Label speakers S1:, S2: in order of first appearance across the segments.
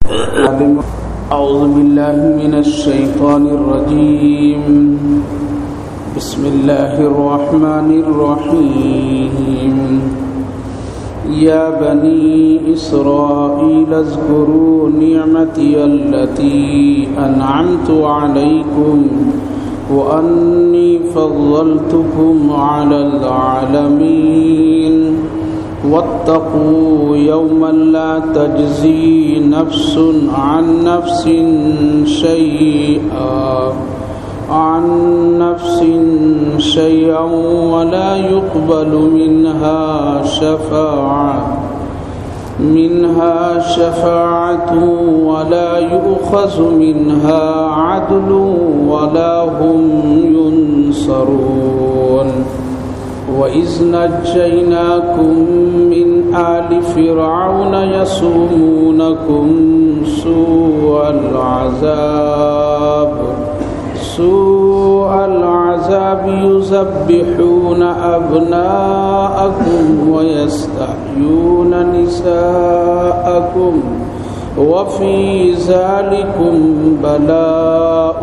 S1: أعوذ بالله من الشيطان الرجيم. بسم الله الرحمن الرحيم. يا بني إسرائيل اذكروا نعمتي التي أنعمت عليكم وأني فضلتكم على العالمين واتقوا يوما لا تجزي نفس عن نفس شيئا ولا يقبل منها شفاعة ولا يؤخذ منها عدل ولا هم ينصرون. وَإِذْ نَجَّيْنَاكُمْ مِنْ آلِ فِرْعَوْنَ يَسُومُونَكُمْ سُوءَ الْعَذَابِ يُذَبِّحُونَ أَبْنَاءَكُمْ وَيَسْتَحْيُونَ نِسَاءَكُمْ وَفِي ذَلِكُمْ بَلَاءٌ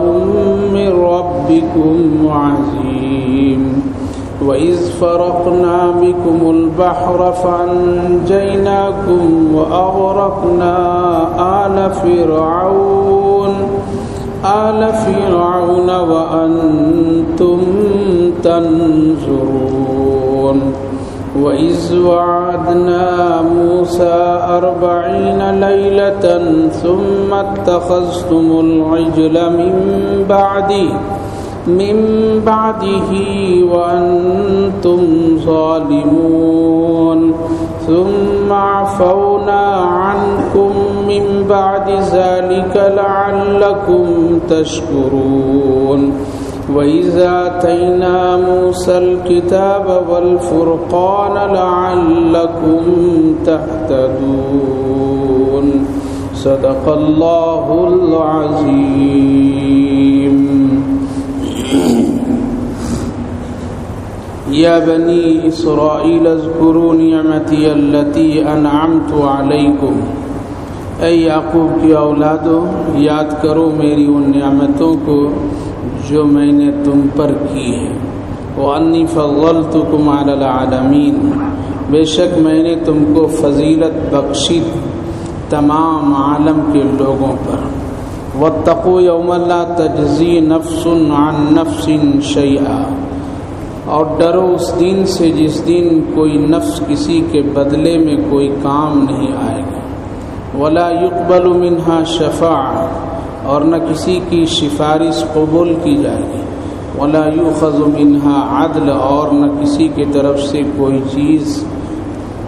S1: مِّن رَّبِّكُمْ عَظِيمٌ. وَإِذْ فَرَقْنَا بِكُمُ الْبَحْرَ فَأَنْجَيْنَاكُمْ وَأَغْرَقْنَا آلَ فِرْعَوْنَ وَأَنْتُمْ تَنْظُرُونَ. وَإِذْ وَعَدْنَا مُوسَى 40 لَيْلَةً ثُمَّ اتَّخَذْتُمُ الْعِجْلَ من بعده وأنتم ظالمون ثم عفونا عنكم من بعد ذلك لعلكم تشكرون. وإذا آتينا موسى الكتاب والفرقان لعلكم تهتدون. صدق الله العظيم. یا بنی اسرائیل اذکروا نعمتی التي انعمت علیکم. اے یعقوب کی اولادو، یاد کرو میری ان نعمتوں کو جو میں نے تم پر کی ہے. وانی فضلتکم علی العالمین، بے شک میں نے تم کو فضیلت بخشی تمام عالم کے لوگوں پر. واتقوا یوما لا تجزی نفس عن نفس شیئا، اور ڈرو اس دن سے جس دن کوئی نفس کسی کے بدلے میں کوئی کام نہیں آئے گا. ولا يقبل منها شفاعة، اور نہ کسی کی سفارش قبول کی جائے گی. ولا يؤخذ منها عدل، اور نہ کسی کی طرف سے کوئی چیز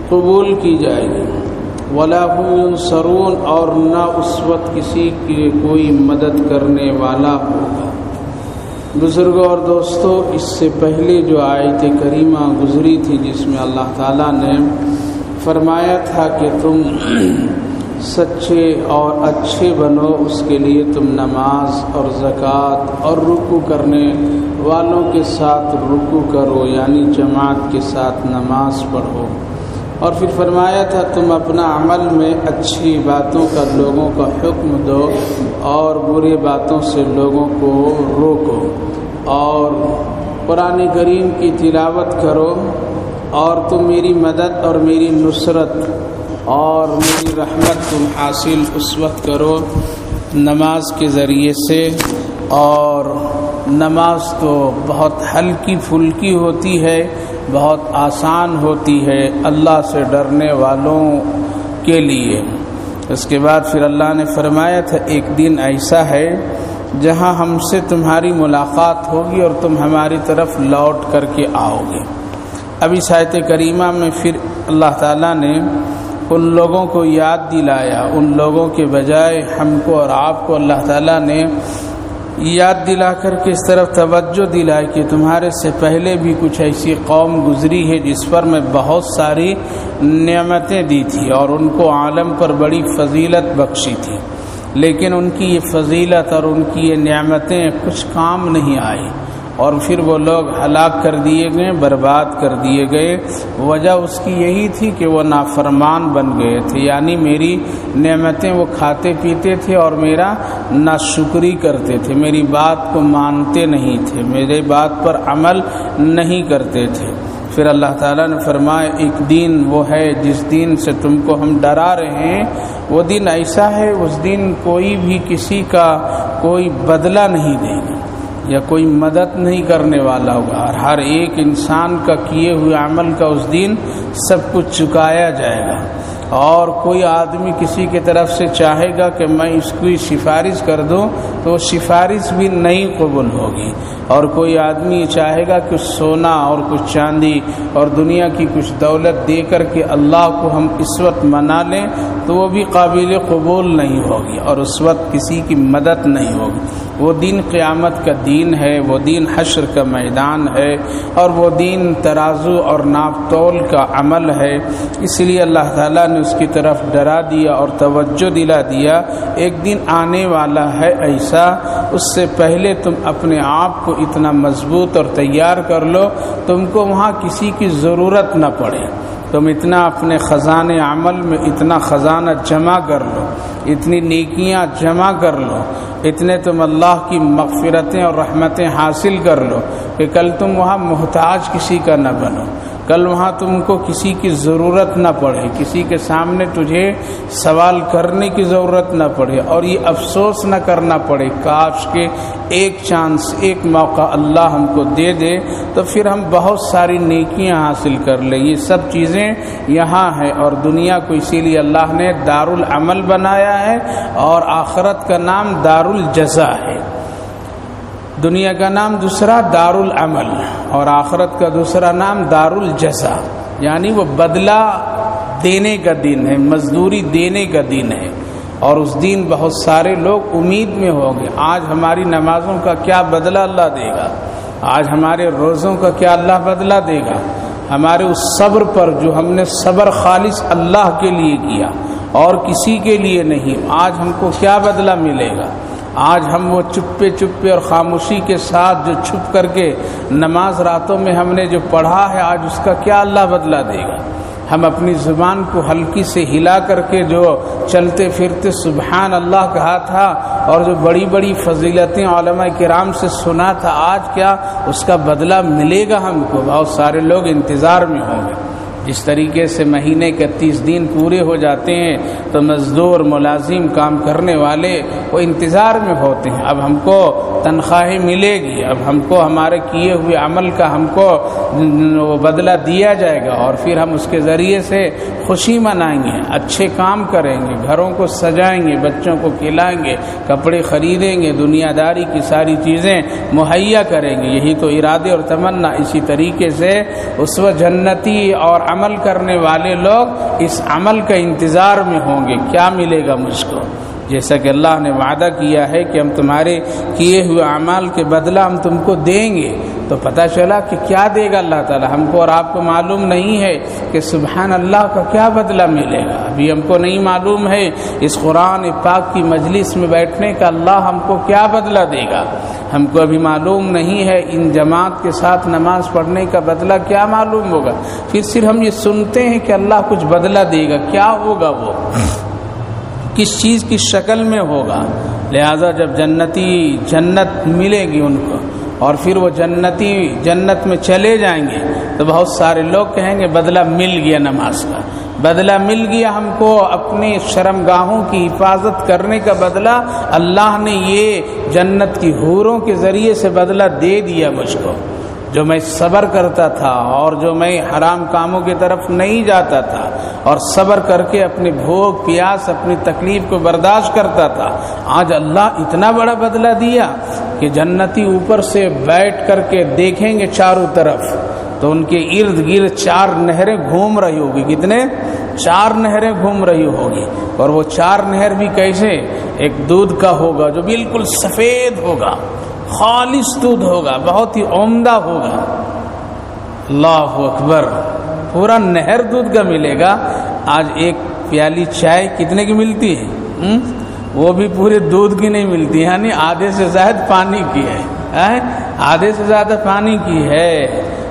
S1: قبول کی جائے گی. ولا هم ينصرون، اور نہ اس وقت کسی کی کوئی مدد کرنے والا ہوگا. بزرگوں اور دوستوں، اس سے پہلے جو آیت کریمہ گزری تھی جس میں اللہ تعالیٰ نے فرمایا تھا کہ تم سچے اور اچھے بنو، اس کے لیے تم نماز اور زکوٰۃ اور رکوع کرنے والوں کے ساتھ رکوع کرو، یعنی جماعت کے ساتھ نماز پڑھو. اور پھر فرمایا تھا تم اپنا عمل میں اچھی باتوں کا لوگوں کا حکم دو اور برے باتوں سے لوگوں کو روکو، اور قرآن کریم کی تلاوت کرو، اور تم میری مدد اور میری نصرت اور میری رحمت تم حاصل اس وقت کرو نماز کے ذریعے سے. اور نماز تو بہت ہلکی پھلکی ہوتی ہے، بہت آسان ہوتی ہے اللہ سے ڈرنے والوں کے لیے. اس کے بعد پھر اللہ نے فرمایا تھا ایک دن ایسا ہے جہاں ہم سے تمہاری ملاقات ہوگی اور تم ہماری طرف لوٹ کر کے آؤ گے. اب اس آیت کریمہ میں پھر اللہ تعالیٰ نے ان لوگوں کو یاد دلایا، ان لوگوں کے بجائے ہم کو اور آپ کو اللہ تعالیٰ نے یاد دلا کر کے اس طرف توجہ دلائی کہ تمہارے سے پہلے بھی کچھ ایسی قوم گزری ہے جس پر میں بہت ساری نعمتیں دی تھی اور ان کو عالم پر بڑی فضیلت بخشی تھی، لیکن ان کی یہ فضیلت اور ان کی یہ نعمتیں کچھ کام نہیں آئی. اور پھر وہ لوگ ہلاک کر دیے گئے، برباد کر دیے گئے۔ وجہ اس کی یہی تھی کہ وہ نافرمان بن گئے تھے، یعنی میری نعمتیں وہ کھاتے پیتے تھے اور میرا ناشکری کرتے تھے، میری بات کو مانتے نہیں تھے، میرے بات پر عمل نہیں کرتے تھے۔ پھر اللہ تعالیٰ نے فرمایا ایک دن وہ ہے جس دن سے تم کو ہم ڈرا رہے ہیں، وہ دن ایسا ہے اس دن کوئی بھی کسی کا کوئی بدلہ نہیں دے گا یا کوئی مدد نہیں کرنے والا ہوگا، اور ہر ایک انسان کا کیے ہوئے عمل کا اس دن سب کچھ چکایا جائے گا۔ اور کوئی آدمی کسی کی طرف سے چاہے گا کہ میں اس کی سفارش کر دوں تو وہ سفارش بھی نہیں قبول ہوگی، اور کوئی آدمی چاہے گا کہ سونا اور کچھ چاندی اور دنیا کی کچھ دولت دے کر کے اللہ کو ہم اس وقت منا لیں تو وہ بھی قابل قبول نہیں ہوگی، اور اس وقت کسی کی مدد نہیں ہوگی۔ وہ دن قیامت کا دن ہے، وہ دن حشر کا میدان ہے، اور وہ دن ترازو اور ناپ تول کا عمل ہے۔ اس لیے اللہ تعالیٰ نے اس کی طرف ڈرا دیا اور توجہ دلا دیا، ایک دن آنے والا ہے ایسا، اس سے پہلے تم اپنے آپ کو اتنا مضبوط اور تیار کر لو تم کو وہاں کسی کی ضرورت نہ پڑے، تم اتنا اپنے خزانے عمل میں اتنا خزانہ جمع کر لو، اتنی نیکیاں جمع کر لو، اتنے تم اللہ کی مغفرتیں اور رحمتیں حاصل کر لو کہ کل تم وہاں محتاج کسی کا نہ بنو، کل وہاں تم کو کسی کی ضرورت نہ پڑے، کسی کے سامنے تجھے سوال کرنے کی ضرورت نہ پڑے، اور یہ افسوس نہ کرنا پڑے کاش کہ ایک چانس، ایک موقع اللہ ہم کو دے دے تو پھر ہم بہت ساری نیکیاں حاصل کر لیں۔ یہ سب چیزیں یہاں ہیں، اور دنیا کو اسی لیے اللہ نے دار العمل بنایا ہے، اور آخرت کا نام دار الجزا ہے۔ دنیا کا نام دوسرا دار العمل اور آخرت کا دوسرا نام دار الجزا، یعنی وہ بدلہ دینے کا دن ہے، مزدوری دینے کا دن ہے، اور اس دن بہت سارے لوگ امید میں ہوں گے آج ہماری نمازوں کا کیا بدلہ اللہ دے گا، آج ہمارے روزوں کا کیا اللہ بدلہ دے گا، ہمارے اس صبر پر جو ہم نے صبر خالص اللہ کے لیے کیا اور کسی کے لیے نہیں، آج ہم کو کیا بدلہ ملے گا۔ آج ہم وہ چپے اور خاموشی کے ساتھ جو چھپ کر کے نماز راتوں میں ہم نے جو پڑھا ہے، آج اس کا کیا اللہ بدلہ دے گا۔ ہم اپنی زبان کو ہلکی سے ہلا کر کے جو چلتے پھرتے سبحان اللہ کہا تھا اور جو بڑی بڑی فضیلتیں علماء کرام سے سنا تھا، آج کیا اس کا بدلہ ملے گا ہم کو؟ بہت سارے لوگ انتظار میں ہوں گے۔ جس طریقے سے مہینے کے 30 دن پورے ہو جاتے ہیں تو مزدور، ملازم، کام کرنے والے وہ انتظار میں ہوتے ہیں، اب ہم کو تنخواہیں ملے گی، اب ہم کو ہمارے کیے ہوئے عمل کا ہم کو بدلہ دیا جائے گا، اور پھر ہم اس کے ذریعے سے خوشی منائیں گے، اچھے کام کریں گے، گھروں کو سجائیں گے، بچوں کو کھلائیں گے، کپڑے خریدیں گے، دنیا داری کی ساری چیزیں مہیا کریں گے۔ یہی تو ارادے اور تمنا۔ اسی طریقے سے اس وقت جنتی اور عمل کرنے والے لوگ اس عمل کا انتظار میں ہوں گے، کیا ملے گا مجھ کو، جیسا کہ اللہ نے وعدہ کیا ہے کہ ہم تمہارے کیے ہوئے اعمال کے بدلہ ہم تم کو دیں گے۔ تو پتہ چلا کہ کیا دے گا اللہ تعالی، ہم کو اور آپ کو معلوم نہیں ہے کہ سبحان اللہ کا کیا بدلہ ملے گا، ابھی ہم کو نہیں معلوم ہے اس قرآن پاک کی مجلس میں بیٹھنے کا اللہ ہم کو کیا بدلہ دے گا، ہم کو ابھی معلوم نہیں ہے ان جماعت کے ساتھ نماز پڑھنے کا بدلہ کیا معلوم ہوگا، پھر صرف ہم یہ سنتے ہیں کہ اللہ کچھ بدلہ دے گا، کیا ہوگا، وہ کس چیز کی شکل میں ہوگا۔ لہذا جب جنتی جنت ملے گی ان کو اور پھر وہ جنتی جنت میں چلے جائیں گے تو بہت سارے لوگ کہیں گے بدلہ مل گیا، نماز کا بدلہ مل گیا، ہم کو اپنے شرمگاہوں کی حفاظت کرنے کا بدلہ اللہ نے یہ جنت کی حوروں کے ذریعے سے بدلہ دے دیا مجھ کو، جو میں صبر کرتا تھا اور جو میں حرام کاموں کی طرف نہیں جاتا تھا اور صبر کر کے اپنے بھوک پیاس اپنی تکلیف کو برداشت کرتا تھا، آج اللہ اتنا بڑا بدلہ دیا کہ جنتی اوپر سے بیٹھ کر کے دیکھیں گے چاروں طرف تو ان کے ارد گرد 4 نہریں گھوم رہی ہوگی، کتنے 4 نہریں گھوم رہی ہوگی، اور وہ 4 نہر بھی کیسے، ایک دودھ کا ہوگا جو بالکل سفید ہوگا، خالص دودھ ہوگا، بہت ہی عمدہ ہوگا، اللہ اکبر، پورا نہر دودھ کا ملے گا۔ آج ایک پیالی چائے کتنے کی ملتی ہے؟ وہ بھی پورے دودھ کی نہیں ملتی، یعنی آدھے سے زائد پانی کی ہے۔ آدھے سے زیادہ پانی کی ہے،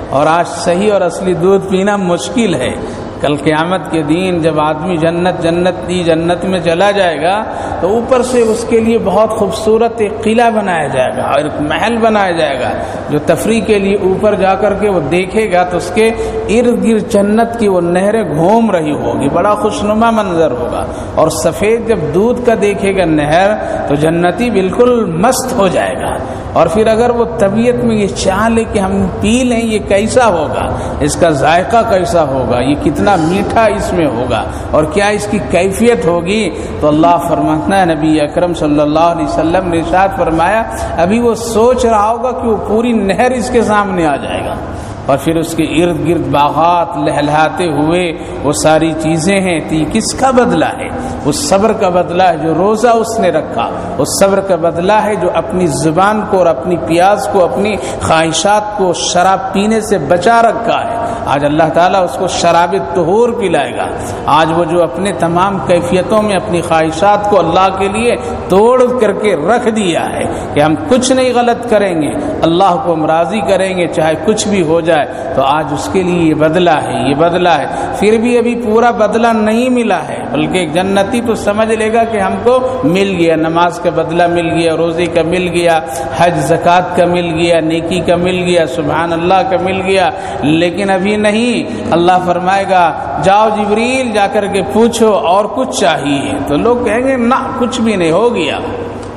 S1: اور آج صحیح اور اصلی دودھ پینا مشکل ہے۔ کل قیامت کے دن جب آدمی جنت میں چلا جائے گا تو اوپر سے اس کے لیے بہت خوبصورت ایک قلعہ بنایا جائے گا اور ایک محل بنایا جائے گا، جو تفریح کے لیے اوپر جا کر کے وہ دیکھے گا تو اس کے ارد گرد جنت کی وہ نہریں گھوم رہی ہوگی، بڑا خوشنما منظر ہوگا، اور سفید جب دودھ کا دیکھے گا نہر تو جنتی بالکل مست ہو جائے گا۔ اور پھر اگر وہ طبیعت میں یہ چاہ لے کہ ہم پی لیں یہ کیسا ہوگا، اس کا ذائقہ کیسا ہوگا، یہ کتنا میٹھا اس میں ہوگا اور کیا اس کی کیفیت ہوگی، تو اللہ فرماتا ہے، نبی اکرم صلی اللہ علیہ وسلم نے ارشاد فرمایا ابھی وہ سوچ رہا ہوگا کہ وہ پوری نہر اس کے سامنے آ جائے گا، اور پھر اس کے ارد گرد باغات لہلہاتے ہوئے وہ ساری چیزیں ہیں، تو یہ کس کا بدلہ ہے؟ اس صبر کا بدلہ ہے جو روزہ اس نے رکھا، اس صبر کا بدلہ ہے جو اپنی زبان کو اور اپنی پیاس کو، اپنی خواہشات کو شراب پینے سے بچا رکھا ہے۔ آج اللہ تعالیٰ اس کو شراب طہور پلائے گا۔ آج وہ جو اپنے تمام کیفیتوں میں اپنی خواہشات کو اللہ کے لیے توڑ کر کے رکھ دیا ہے کہ ہم کچھ نہیں غلط کریں گے، اللہ کو ہم راضی کریں گے چاہے کچھ بھی ہو جائے، تو آج اس کے لیے یہ بدلہ ہے، یہ بدلہ ہے۔ پھر بھی ابھی پورا بدلہ نہیں ملا ہے، بلکہ ایک جنتی تو سمجھ لے گا کہ ہم کو مل گیا، نماز کا بدلہ مل گیا، روزے کا مل گیا، حج زکوٰۃ کا مل گیا، نیکی کا مل گیا، سبحان اللہ کا مل گیا، لیکن ابھی نہیں۔ اللہ فرمائے گا جاؤ جبریل جا کر کے پوچھو اور کچھ چاہیے، تو لوگ کہیں گے نہ کچھ بھی نہیں، ہو گیا،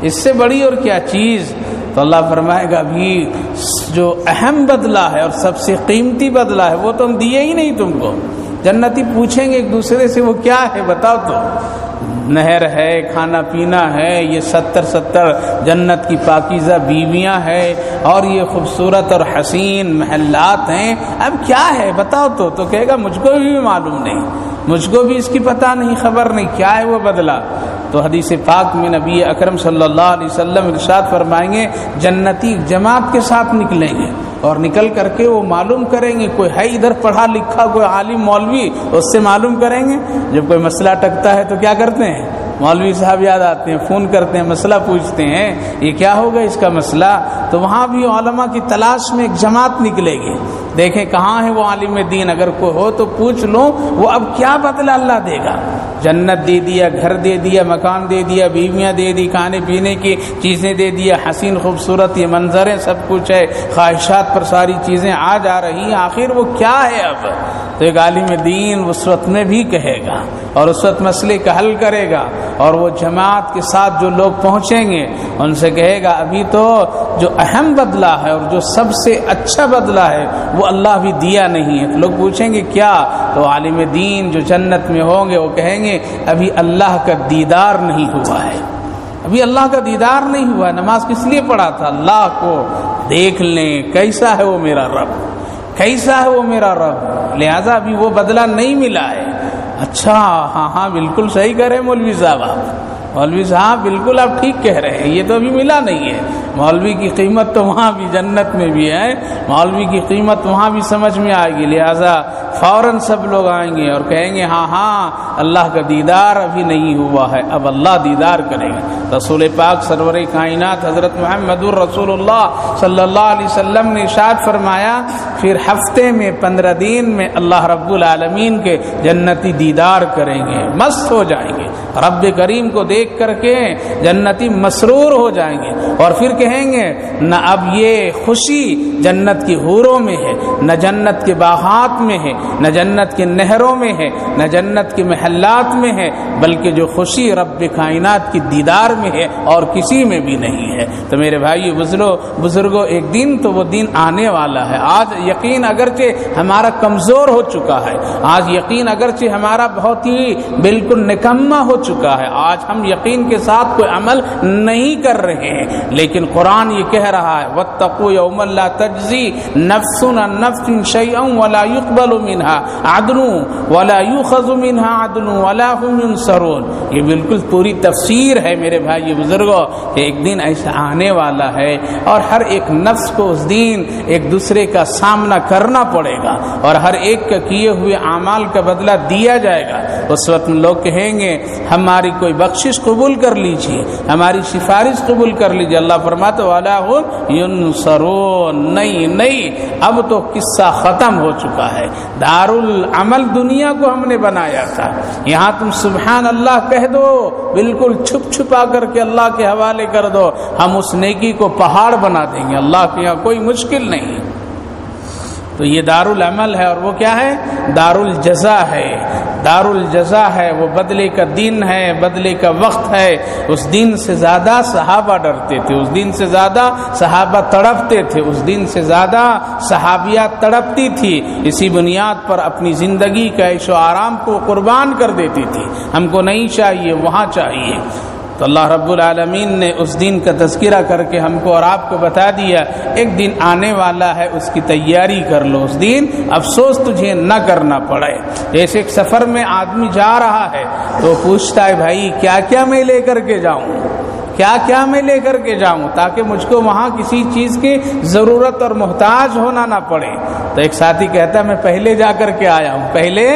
S1: اس سے بڑی اور کیا چیز؟ تو اللہ فرمائے گا ابھی جو اہم بدلہ ہے اور سب سے قیمتی بدلہ ہے وہ تو ہم دیے ہی نہیں تم کو۔ جنتی پوچھیں گے ایک دوسرے سے وہ کیا ہے بتاؤ، تو نہر ہے، کھانا پینا ہے، یہ 70 جنت کی پاکیزہ بیویاں ہیں، اور یہ خوبصورت اور حسین محلات ہیں، اب کیا ہے بتاؤ، تو کہے گا مجھ کو بھی معلوم نہیں، مجھ کو بھی اس کی پتہ نہیں، خبر نہیں کیا ہے وہ بدلہ۔ تو حدیث پاک میں نبی اکرم صلی اللہ علیہ وسلم ارشاد فرمائیں گے جنتی جماعت کے ساتھ نکلیں گے، اور نکل کر کے وہ معلوم کریں گے، کوئی ہے ادھر پڑھا لکھا کوئی عالم مولوی، اس سے معلوم کریں گے۔ جب کوئی مسئلہ ٹکتا ہے تو کیا کرتے ہیں؟ مولوی صاحب یاد آتے ہیں، فون کرتے ہیں، مسئلہ پوچھتے ہیں یہ کیا ہوگا اس کا مسئلہ، تو وہاں بھی علماء کی تلاش میں ایک جماعت نکلے گی، دیکھیں کہاں ہے وہ عالم دین، اگر کوئی ہو تو پوچھ لو وہ اب کیا بدلہ اللہ دے گا۔ جنت دے دیا، گھر دے دیا، مکان دے دیا، بیویاں دے دی، کھانے پینے کی چیزیں دے دیا، حسین خوبصورت یہ منظریں سب کچھ ہے، خواہشات پر ساری چیزیں آ جا رہی ہیں، آخر وہ کیا ہے اب؟ تو ایک عالم دین اس وقت میں بھی کہے گا اور اس وقت مسئلے کا حل کرے گا، اور وہ جماعت کے ساتھ جو لوگ پہنچیں گے ان سے کہے گا ابھی تو جو اہم بدلہ ہے اور جو سب سے اچھا بدلہ ہے وہ اللہ بھی دیا نہیں ہے۔ تو لوگ پوچھیں گے کیا؟ تو عالم دین جو جنت میں ہوں گے وہ کہیں گے ابھی اللہ کا دیدار نہیں ہوا ہے، ابھی اللہ کا دیدار نہیں ہوا ہے، نماز کس لیے پڑھا تھا؟ اللہ کو دیکھ لیں کیسا ہے وہ میرا رب، کیسا ہے وہ میرا رب، لہذا ابھی وہ بدلہ نہیں ملا ہے۔ اچھا ہاں بالکل صحیح کہہ رہے ہیں مولوی صاحب، آپ مولوی صاحب بالکل آپ ٹھیک کہہ رہے ہیں، یہ تو ابھی ملا نہیں ہے۔ مولوی کی قیمت تو وہاں بھی جنت میں بھی ہے، مولوی کی قیمت وہاں بھی سمجھ میں آئے گی، لہذا فوراً سب لوگ آئیں گے اور کہیں گے ہاں اللہ کا دیدار ابھی نہیں ہوا ہے، اب اللہ دیدار کرے گا۔ رسول پاک سرور کائنات حضرت محمد الرسول اللہ صلی اللہ علیہ وسلم نے ارشاد فرمایا پھر ہفتے میں 15 دن میں اللہ رب العالمین کے جنتی دیدار کریں گے، مست ہو جائیں گے، رب کریم کو دیکھ کر کے جنتی مسرور ہو جائیں گے، اور پھر کہیں گے نہ اب یہ خوشی جنت کی حوروں میں ہے، نہ جنت کے باغات میں ہے، نہ جنت کے نہروں میں ہے، نہ جنت کے محلات میں ہے، بلکہ جو خوشی رب کائنات کی دیدار میں ہے اور کسی میں بھی نہیں ہے۔ تو میرے بھائی بزرگوں ایک دن تو وہ دن آنے والا ہے۔ آج یقین اگرچہ ہمارا کمزور ہو چکا ہے، آج یقین اگرچہ ہمارا بہت ہی بالکل نکما ہو چکا ہے، آج ہم یقین کے ساتھ کوئی عمل نہیں کر رہے ہیں، لیکن قرآن یہ کہہ رہا ہے وَاتَّقُوا يَوْمًا لَا تَجْزِي نَفْسٌ عَن نَفْسٍ شَيْئًا وَلَا يُقْبَلُ منها عدل ولا يؤخذ منها عدل ولا هم ينصرون. یہ بالکل پوری تفسیر ہے میرے بھائی بزرگوں کہ ایک دن ایسا آنے والا ہے اور ہر ایک نفس کو اس دن ایک دوسرے کا سامنا کرنا پڑے گا اور ہر ایک کا کیے ہوئے اعمال کا بدلہ دیا جائے گا. اس وقت لوگ کہیں گے ہماری کوئی بخشش قبول کر لیجیے, ہماری سفارش قبول کر لیجیے. اللہ فرماتا وَلَا هُمْ يُنصَرُونَ. نہیں اب تو قصہ ختم ہو چکا ہے. دارالعمل دنیا کو ہم نے بنایا تھا, یہاں تم سبحان اللہ کہہ دو, بالکل چھپ چھپا کر کے اللہ کے حوالے کر دو, ہم اس نیکی کو پہاڑ بنا دیں گے. اللہ کے یہاں کوئی مشکل نہیں. تو یہ دارالعمل ہے اور وہ کیا ہے؟ دارالجزا ہے. دارالجزا ہے, وہ بدلے کا دن ہے, بدلے کا وقت ہے. اس دن سے زیادہ صحابہ ڈرتے تھے, اس دن سے زیادہ صحابہ تڑپتے تھے, اس دن سے زیادہ صحابیات تڑپتی تھی. اسی بنیاد پر اپنی زندگی کا عیش و آرام کو قربان کر دیتی تھی. ہم کو نہیں چاہیے, وہاں چاہیے. تو اللہ رب العالمین نے اس دن کا تذکرہ کر کے ہم کو اور آپ کو بتا دیا ایک دن آنے والا ہے, اس کی تیاری کر لو. اس دن افسوس تجھے نہ کرنا پڑے. جیسے ایک سفر میں آدمی جا رہا ہے تو پوچھتا ہے بھائی کیا کیا میں لے کر کے جاؤں, کیا کیا میں لے کر کے جاؤں تاکہ مجھ کو وہاں کسی چیز کی ضرورت اور محتاج ہونا نہ پڑے. تو ایک ساتھی کہتا ہے میں پہلے جا کر کے آیا ہوں, پہلے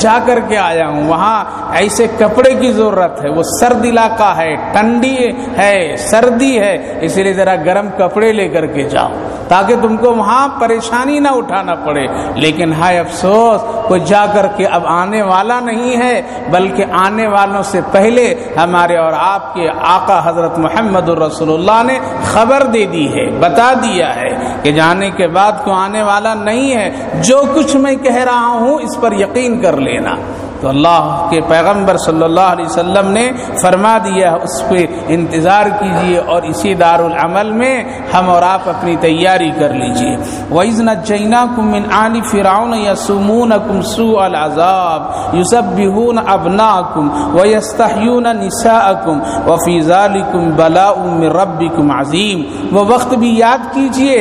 S1: جا کر کے آیا ہوں, وہاں ایسے کپڑے کی ضرورت ہے, وہ سرد علاقہ ہے, ٹھنڈی ہے, سردی ہے, اس لیے ذرا گرم کپڑے لے کر کے جاؤ تاکہ تم کو وہاں پریشانی نہ اٹھانا پڑے. لیکن ہائے افسوس کوئی جا کر کے اب آنے والا نہیں ہے, بلکہ آنے والوں سے پہلے ہمارے اور آپ کے آقا حضرت محمد الرسول اللہ نے خبر دے دی ہے, بتا دیا ہے کہ جانے کے بعد کو آنے والا نہیں ہے. جو کچھ میں کہہ رہا ہوں اس پر یقین کر لینا. تو اللہ کے پیغمبر صلی اللہ علیہ وسلم نے فرما دیا, اس پہ انتظار کیجیے اور اسی دارالعمل میں ہم اور آپ اپنی تیاری کر لیجیے. وَإِذْ نَجَّيْنَاكُمْ مِنْ آلِ فِرْعَوْنَ يَسُومُونَكُمْ سُوءَ الْعَذَابِ يُذَبِّحُونَ أَبْنَاءَكُمْ وَيَسْتَحْيُونَ نِسَاءَكُمْ وَفِي ذَلِكُمْ بَلَاءٌ مِّن رَبِّكُمْ عَظِيمٌ. وہ وقت بھی یاد کیجیے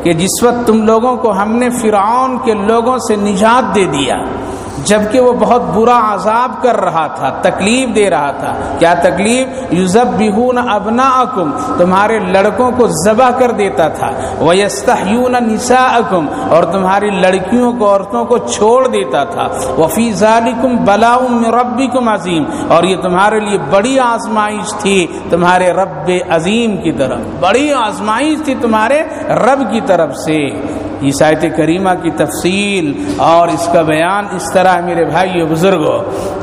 S1: کہ جس وقت تم لوگوں کو ہم نے فرعون کے لوگوں سے نجات دے دیا, جبکہ وہ بہت برا عذاب کر رہا تھا, تکلیف دے رہا تھا. کیا تکلیف؟ یذبحون ابناءکم, تمہارے لڑکوں کو ذبح کر دیتا تھا. ویستحیون نساءکم, اور تمہاری لڑکیوں کو, عورتوں کو چھوڑ دیتا تھا. وفی ذالکم بلاء من ربکم عظیم, اور یہ تمہارے لیے بڑی آزمائش تھی تمہارے رب عظیم کی طرف, بڑی آزمائش تھی تمہارے رب کی طرف سے. اس آیت کریمہ کی تفصیل اور اس کا بیان اس طرح ہے میرے بھائیو بزرگوں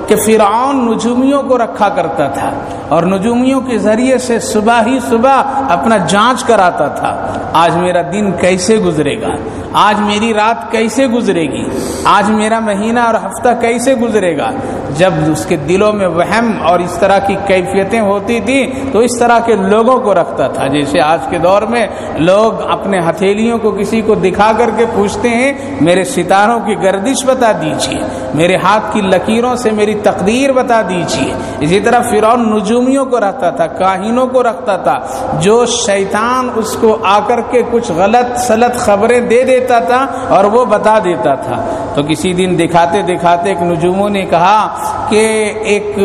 S1: کہ فرعون نجومیوں کو رکھا کرتا تھا اور نجومیوں کے ذریعے سے صبح ہی صبح اپنا جانچ کراتا تھا. آج میرا دن کیسے گزرے گا, آج میری رات کیسے گزرے گی, آج میرا مہینہ اور ہفتہ کیسے گزرے گا. جب اس کے دلوں میں وہم اور اس طرح کی کیفیتیں ہوتی تھی تو اس طرح کے لوگوں کو رکھتا تھا. جیسے آج کے دور میں لوگ اپنے ہتھیلیوں کو کسی کو دکھا کر کے پوچھتے ہیں میرے ستاروں کی گردش بتا دیجیے, میرے ہاتھ کی لکیروں سے میری تقدیر بتا دیجیے. اسی طرح فرعون نجومیوں کو رکھتا تھا, کاہنوں کو رکھتا تھا, جو شیطان اس کو آ کر کے کچھ غلط سلط خبریں دے دیتا تھا اور وہ بتا دیتا تھا. تو کسی دن دکھاتے دکھاتے ایک نجوموں نے کہا کہ ایک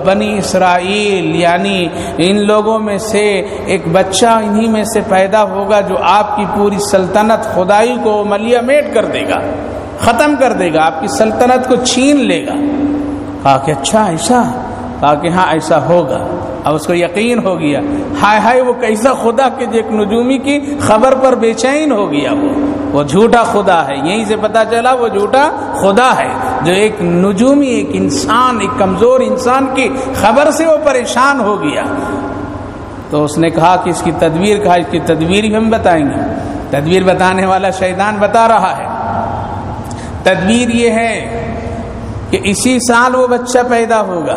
S1: بنی اسرائیل یعنی ان لوگوں میں سے ایک بچہ انہی میں سے پیدا ہوگا جو آپ کی پوری سلطنت خدائی کو ملیہ میٹ کر دے گا, ختم کر دے گا, آپ کی سلطنت کو چھین لے گا. کہا کہ اچھا ایسا, کہا کہ ہاں ایسا ہوگا. اب اس کو یقین ہو گیا, ہائے ہائے وہ کیسا خدا کہ جو ایک نجومی کی خبر پر بے چین ہو گیا, وہ جھوٹا خدا ہے. یہیں سے پتا چلا وہ جھوٹا خدا ہے جو ایک نجومی, ایک انسان, ایک کمزور انسان کی خبر سے وہ پریشان ہو گیا. تو اس نے کہا کہ اس کی تدبیر, کہا اس کی تدبیر ہی ہم بتائیں گے. تدبیر بتانے والا شیطان بتا رہا ہے. تدبیر یہ ہے کہ اسی سال وہ بچہ پیدا ہوگا,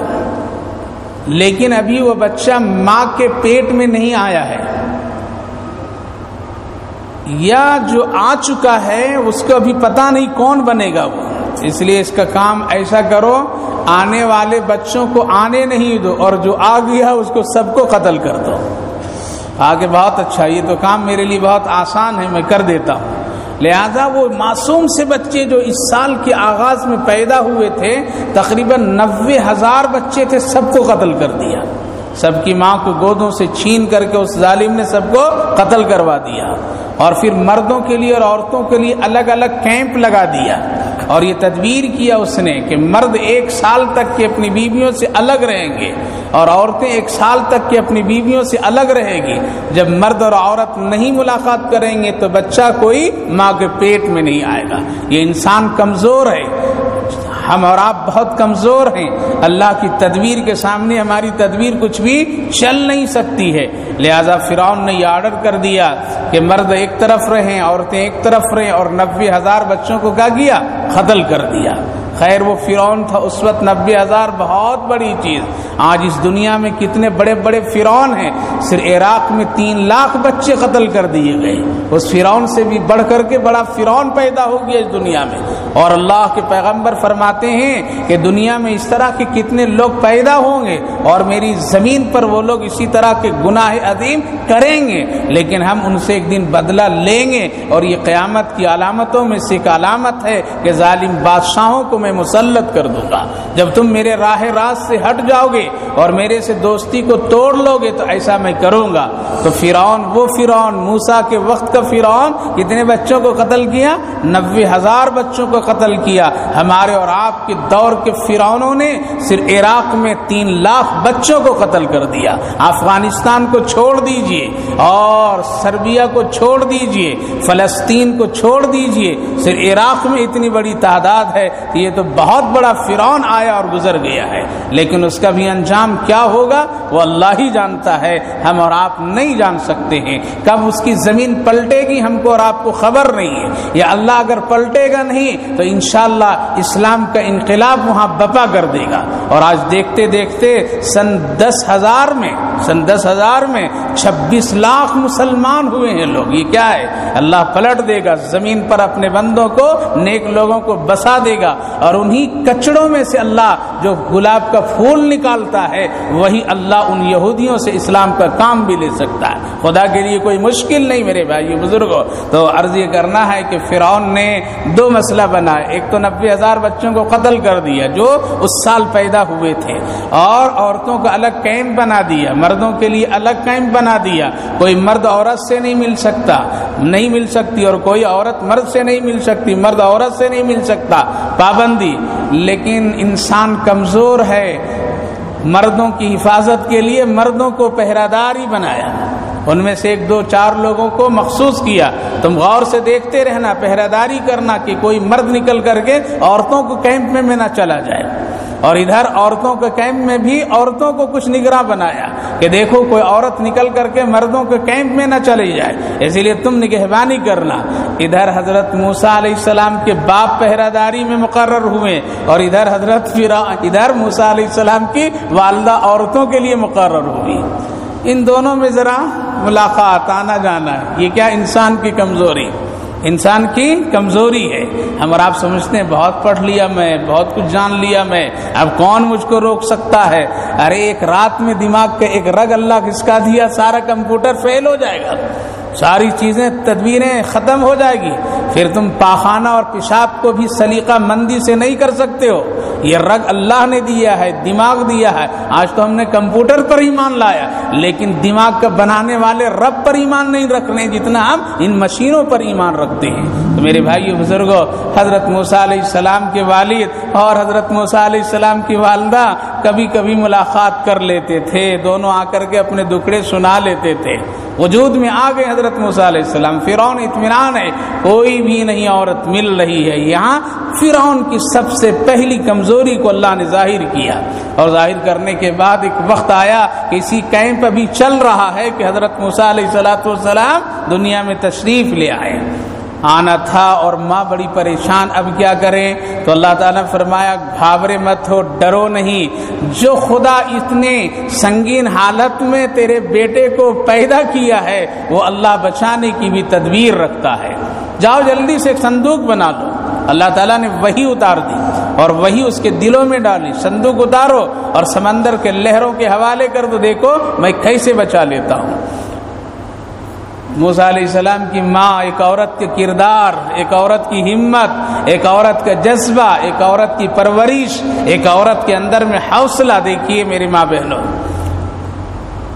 S1: لیکن ابھی وہ بچہ ماں کے پیٹ میں نہیں آیا ہے, یا جو آ چکا ہے اس کو ابھی پتہ نہیں کون بنے گا وہ. اس لیے اس کا کام ایسا کرو, آنے والے بچوں کو آنے نہیں دو, اور جو آ گیا اس کو سب کو قتل کر دو. آگے بہت اچھا, یہ تو کام میرے لیے بہت آسان ہے, میں کر دیتا ہوں. لہذا وہ معصوم سے بچے جو اس سال کے آغاز میں پیدا ہوئے تھے، تقریباً 90,000 بچے تھے، سب کو قتل کر دیا، سب کی ماں کو گودوں سے چھین کر کے اس ظالم نے سب کو قتل کروا دیا، اور پھر مردوں کے لیے اور عورتوں کے لیے الگ الگ کیمپ لگا دیا، اور یہ تدبیر کیا اس نے کہ مرد 1 سال تک کے اپنی بیویوں سے الگ رہیں گے اور عورتیں 1 سال تک کے اپنی بیویوں سے الگ رہیں گی۔ جب مرد اور عورت نہیں ملاقات کریں گے تو بچہ کوئی ماں کے پیٹ میں نہیں آئے گا۔ یہ انسان کمزور ہے، ہم اور آپ بہت کمزور ہیں، اللہ کی تدبیر کے سامنے ہماری تدبیر کچھ بھی چل نہیں سکتی ہے۔ لہذا فرعون نے یہ آرڈر کر دیا کہ مرد ایک طرف رہیں، عورتیں ایک طرف رہیں، اور 90,000 بچوں کو کیا کیا؟ قتل کر دیا۔ خیر وہ فرعون تھا اس وقت، 90,000 بہت بڑی چیز۔ آج اس دنیا میں کتنے بڑے بڑے فرعون ہیں، صرف عراق میں 3 لاکھ بچے قتل کر دیے گئے۔ اس فرعون سے بھی بڑھ کر کے بڑا فرعون پیدا ہو گیا اس دنیا میں، اور اللہ کے پیغمبر فرماتے ہیں کہ دنیا میں اس طرح کے کتنے لوگ پیدا ہوں گے، اور میری زمین پر وہ لوگ اسی طرح کے گناہ عظیم کریں گے، لیکن ہم ان سے ایک دن بدلہ لیں گے۔ اور یہ قیامت کی علامتوں میں سے ایک علامت ہے کہ ظالم بادشاہوں کو میں مسلط کر دوں گا۔ جب تم میرے راہ راست سے ہٹ جاؤ گے اور میرے سے دوستی کو توڑ لو گے تو ایسا میں کروں گا۔ تو فرعون، وہ فرعون، موسیٰ کے وقت کا فرعون، کتنے بچوں کو قتل کیا؟ 90,000 بچوں کو قتل کیا۔ ہمارے اور آپ کے دور کے فرعونوں نے صرف عراق میں 3 لاکھ بچوں کو قتل کر دیا۔ افغانستان کو چھوڑ دیجئے اور سربیا کو چھوڑ دیجئے، فلسطین کو چھوڑ دیجئے، صرف عراق میں اتنی بڑی تعداد ہے کہ یہ تو بہت بڑا فرعون آیا اور گزر گیا ہے، لیکن اس کا بھی انجام کیا ہوگا وہ اللہ ہی جانتا ہے، ہم اور آپ نہیں جان سکتے ہیں۔ کب اس کی زمین پلٹے گی ہم کو اور آپ کو خبر نہیں ہے، یا اللہ اگر پلٹے گا نہیں تو انشاءاللہ اسلام کا انقلاب وہاں بپا کر دے گا۔ اور آج دیکھتے دیکھتے سن 10,000 میں 26 لاکھ مسلمان ہوئے ہیں لوگ۔ یہ کیا ہے؟ اللہ پلٹ دے گا، زمین پر اپنے بندوں کو، نیک لوگوں کو بسا دے گا، اور انہی کچڑوں میں سے اللہ جو گلاب کا پھول نکالتا ہے وہی اللہ ان یہودیوں سے اسلام کا کام بھی لے سکتا ہے۔ خدا کے لیے کوئی مشکل نہیں میرے بھائی بزرگوں۔ تو عرض یہ کرنا ہے کہ فرعون نے 2 مسئلہ بنایا، ایک تو 90,000 بچوں کو قتل کر دیا جو اس سال پیدا ہوئے تھے، اور عورتوں کو الگ کیمپ بنا دیا، مردوں کے لیے الگ کیمپ بنا دیا، کوئی مرد عورت سے نہیں مل سکتی، اور کوئی عورت مرد سے نہیں مل سکتی، مرد عورت سے نہیں مل سکتا، پابندی۔ لیکن انسان کمزور ہے، مردوں کی حفاظت کے لیے مردوں کو پہرادار ہی بنایا، ان میں سے 1 2 4 لوگوں کو مخصوص کیا۔ تم غور سے دیکھتے رہنا، پہراداری کرنا کہ کوئی مرد نکل کر کے عورتوں کو کیمپ میں نہ چلا جائے، اور ادھر عورتوں کے کیمپ میں بھی عورتوں کو کچھ نگراں بنایا کہ دیکھو کوئی عورت نکل کر کے مردوں کے کیمپ میں نہ چلی جائے، اسی لیے تم نگہبانی کرنا۔ ادھر حضرت موسیٰ علیہ السلام کے باپ پہراداری میں مقرر ہوئے، اور ادھر موسیٰ علیہ السلام کی والدہ عورتوں کے لیے مقرر ہوئی۔ ان دونوں میں ذرا ملاقات، آنا جانا ہے۔ یہ کیا؟ انسان کی کمزوری، انسان کی کمزوری ہے۔ ہم اور آپ سمجھتے ہیں بہت پڑھ لیا میں، بہت کچھ جان لیا میں، اب کون مجھ کو روک سکتا ہے؟ ارے ایک رات میں دماغ کا ایک رگ اللہ کس کا دیا، سارا کمپیوٹر فیل ہو جائے گا، ساری چیزیں تدبیریں ختم ہو جائے گی، پھر تم پاخانہ اور پیشاب کو بھی سلیقہ مندی سے نہیں کر سکتے ہو۔ یہ رگ اللہ نے دیا ہے، دماغ دیا ہے۔ آج تو ہم نے کمپیوٹر پر ایمان لایا، لیکن دماغ کا بنانے والے رب پر ایمان نہیں رکھنے جتنا ہم ان مشینوں پر ایمان رکھتے ہیں۔ تو میرے بھائیو بزرگوں، حضرت موسیٰ علیہ السلام کے والد اور حضرت موسیٰ علیہ السلام کی والدہ کبھی کبھی ملاقات کر لیتے تھے، دونوں آ کر کے اپنے دکھڑے سنا لیتے تھے۔ وجود میں آ گئے حضرت موسیٰ علیہ السلام، فرعون اطمینان ہے، کوئی بھی نہیں عورت مل رہی ہے۔ یہاں فرعون کی سب سے پہلی کمزوری کو اللہ نے ظاہر کیا، اور ظاہر کرنے کے بعد ایک وقت آیا کہ اسی کیمپ ابھی چل رہا ہے کہ حضرت موسیٰ علیہ السلام دنیا میں تشریف لے آئے، آنا تھا، اور ماں بڑی پریشان، اب کیا کریں؟ تو اللہ تعالیٰ نے فرمایا گھبرے مت ہو، ڈرو نہیں، جو خدا اتنے سنگین حالت میں تیرے بیٹے کو پیدا کیا ہے وہ اللہ بچانے کی بھی تدبیر رکھتا ہے، جاؤ جلدی سے ایک صندوق بنا لو۔ اللہ تعالیٰ نے وحی اتار دی اور وحی اس کے دلوں میں ڈالی، صندوق اتارو اور سمندر کے لہروں کے حوالے کر دو، دیکھو میں کیسے بچا لیتا ہوں۔ موسیٰ علیہ السلام کی ماں، ایک عورت کے کردار، ایک عورت کی ہمت، ایک عورت کا جذبہ، ایک عورت کی پرورش، ایک عورت کے اندر میں حوصلہ دیکھیے میری ماں بہنوں.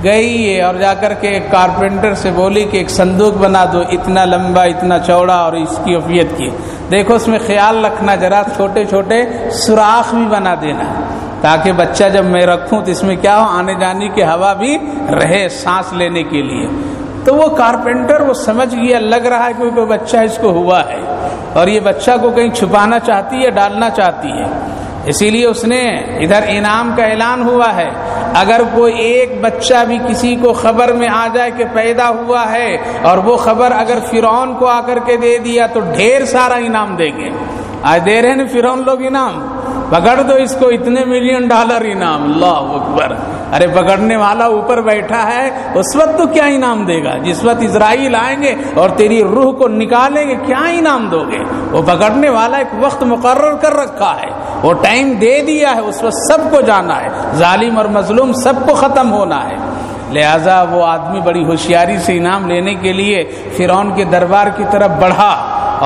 S1: گئی ہے اور جا کر کے ایک کارپینٹر سے بولی کہ ایک صندوق بنا دو، اتنا لمبا اتنا چوڑا اور اس کی افیت کی. دیکھو اس میں خیال رکھنا، ذرا چھوٹے چھوٹے سوراخ بھی بنا دینا تاکہ بچہ جب میں رکھوں تو اس میں کیا ہو، آنے جانے کی ہوا بھی رہے سانس لینے کے لیے. تو وہ کارپینٹر وہ سمجھ گیا، لگ رہا ہے کہ کوئی بچہ اس کو ہوا ہے اور یہ بچہ کو کہیں چھپانا چاہتی ہے، ڈالنا چاہتی ہے. اسی لیے اس نے ادھر انعام کا اعلان ہوا ہے، اگر کوئی ایک بچہ بھی کسی کو خبر میں آ جائے کہ پیدا ہوا ہے اور وہ خبر اگر فرعون کو آ کر کے دے دیا تو ڈھیر سارا انعام دیں گے. آج دے رہے ہیں نا فرعون لوگ انعام، پکڑ دو اس کو اتنے $1,000,000 انعام. اللہ اکبر. ارے پکڑنے والا اوپر بیٹھا ہے، اس وقت تو کیا انعام دے گا؟ جس وقت اسرائیل آئیں گے اور تیری روح کو نکالیں گے کیا انعام دو گے؟ وہ پکڑنے والا ایک وقت مقرر کر رکھا ہے، وہ ٹائم دے دیا ہے، اس وقت سب کو جانا ہے، ظالم اور مظلوم سب کو ختم ہونا ہے. لہذا وہ آدمی بڑی ہوشیاری سے انعام لینے کے لیے فرعون کے دربار کی طرف بڑھا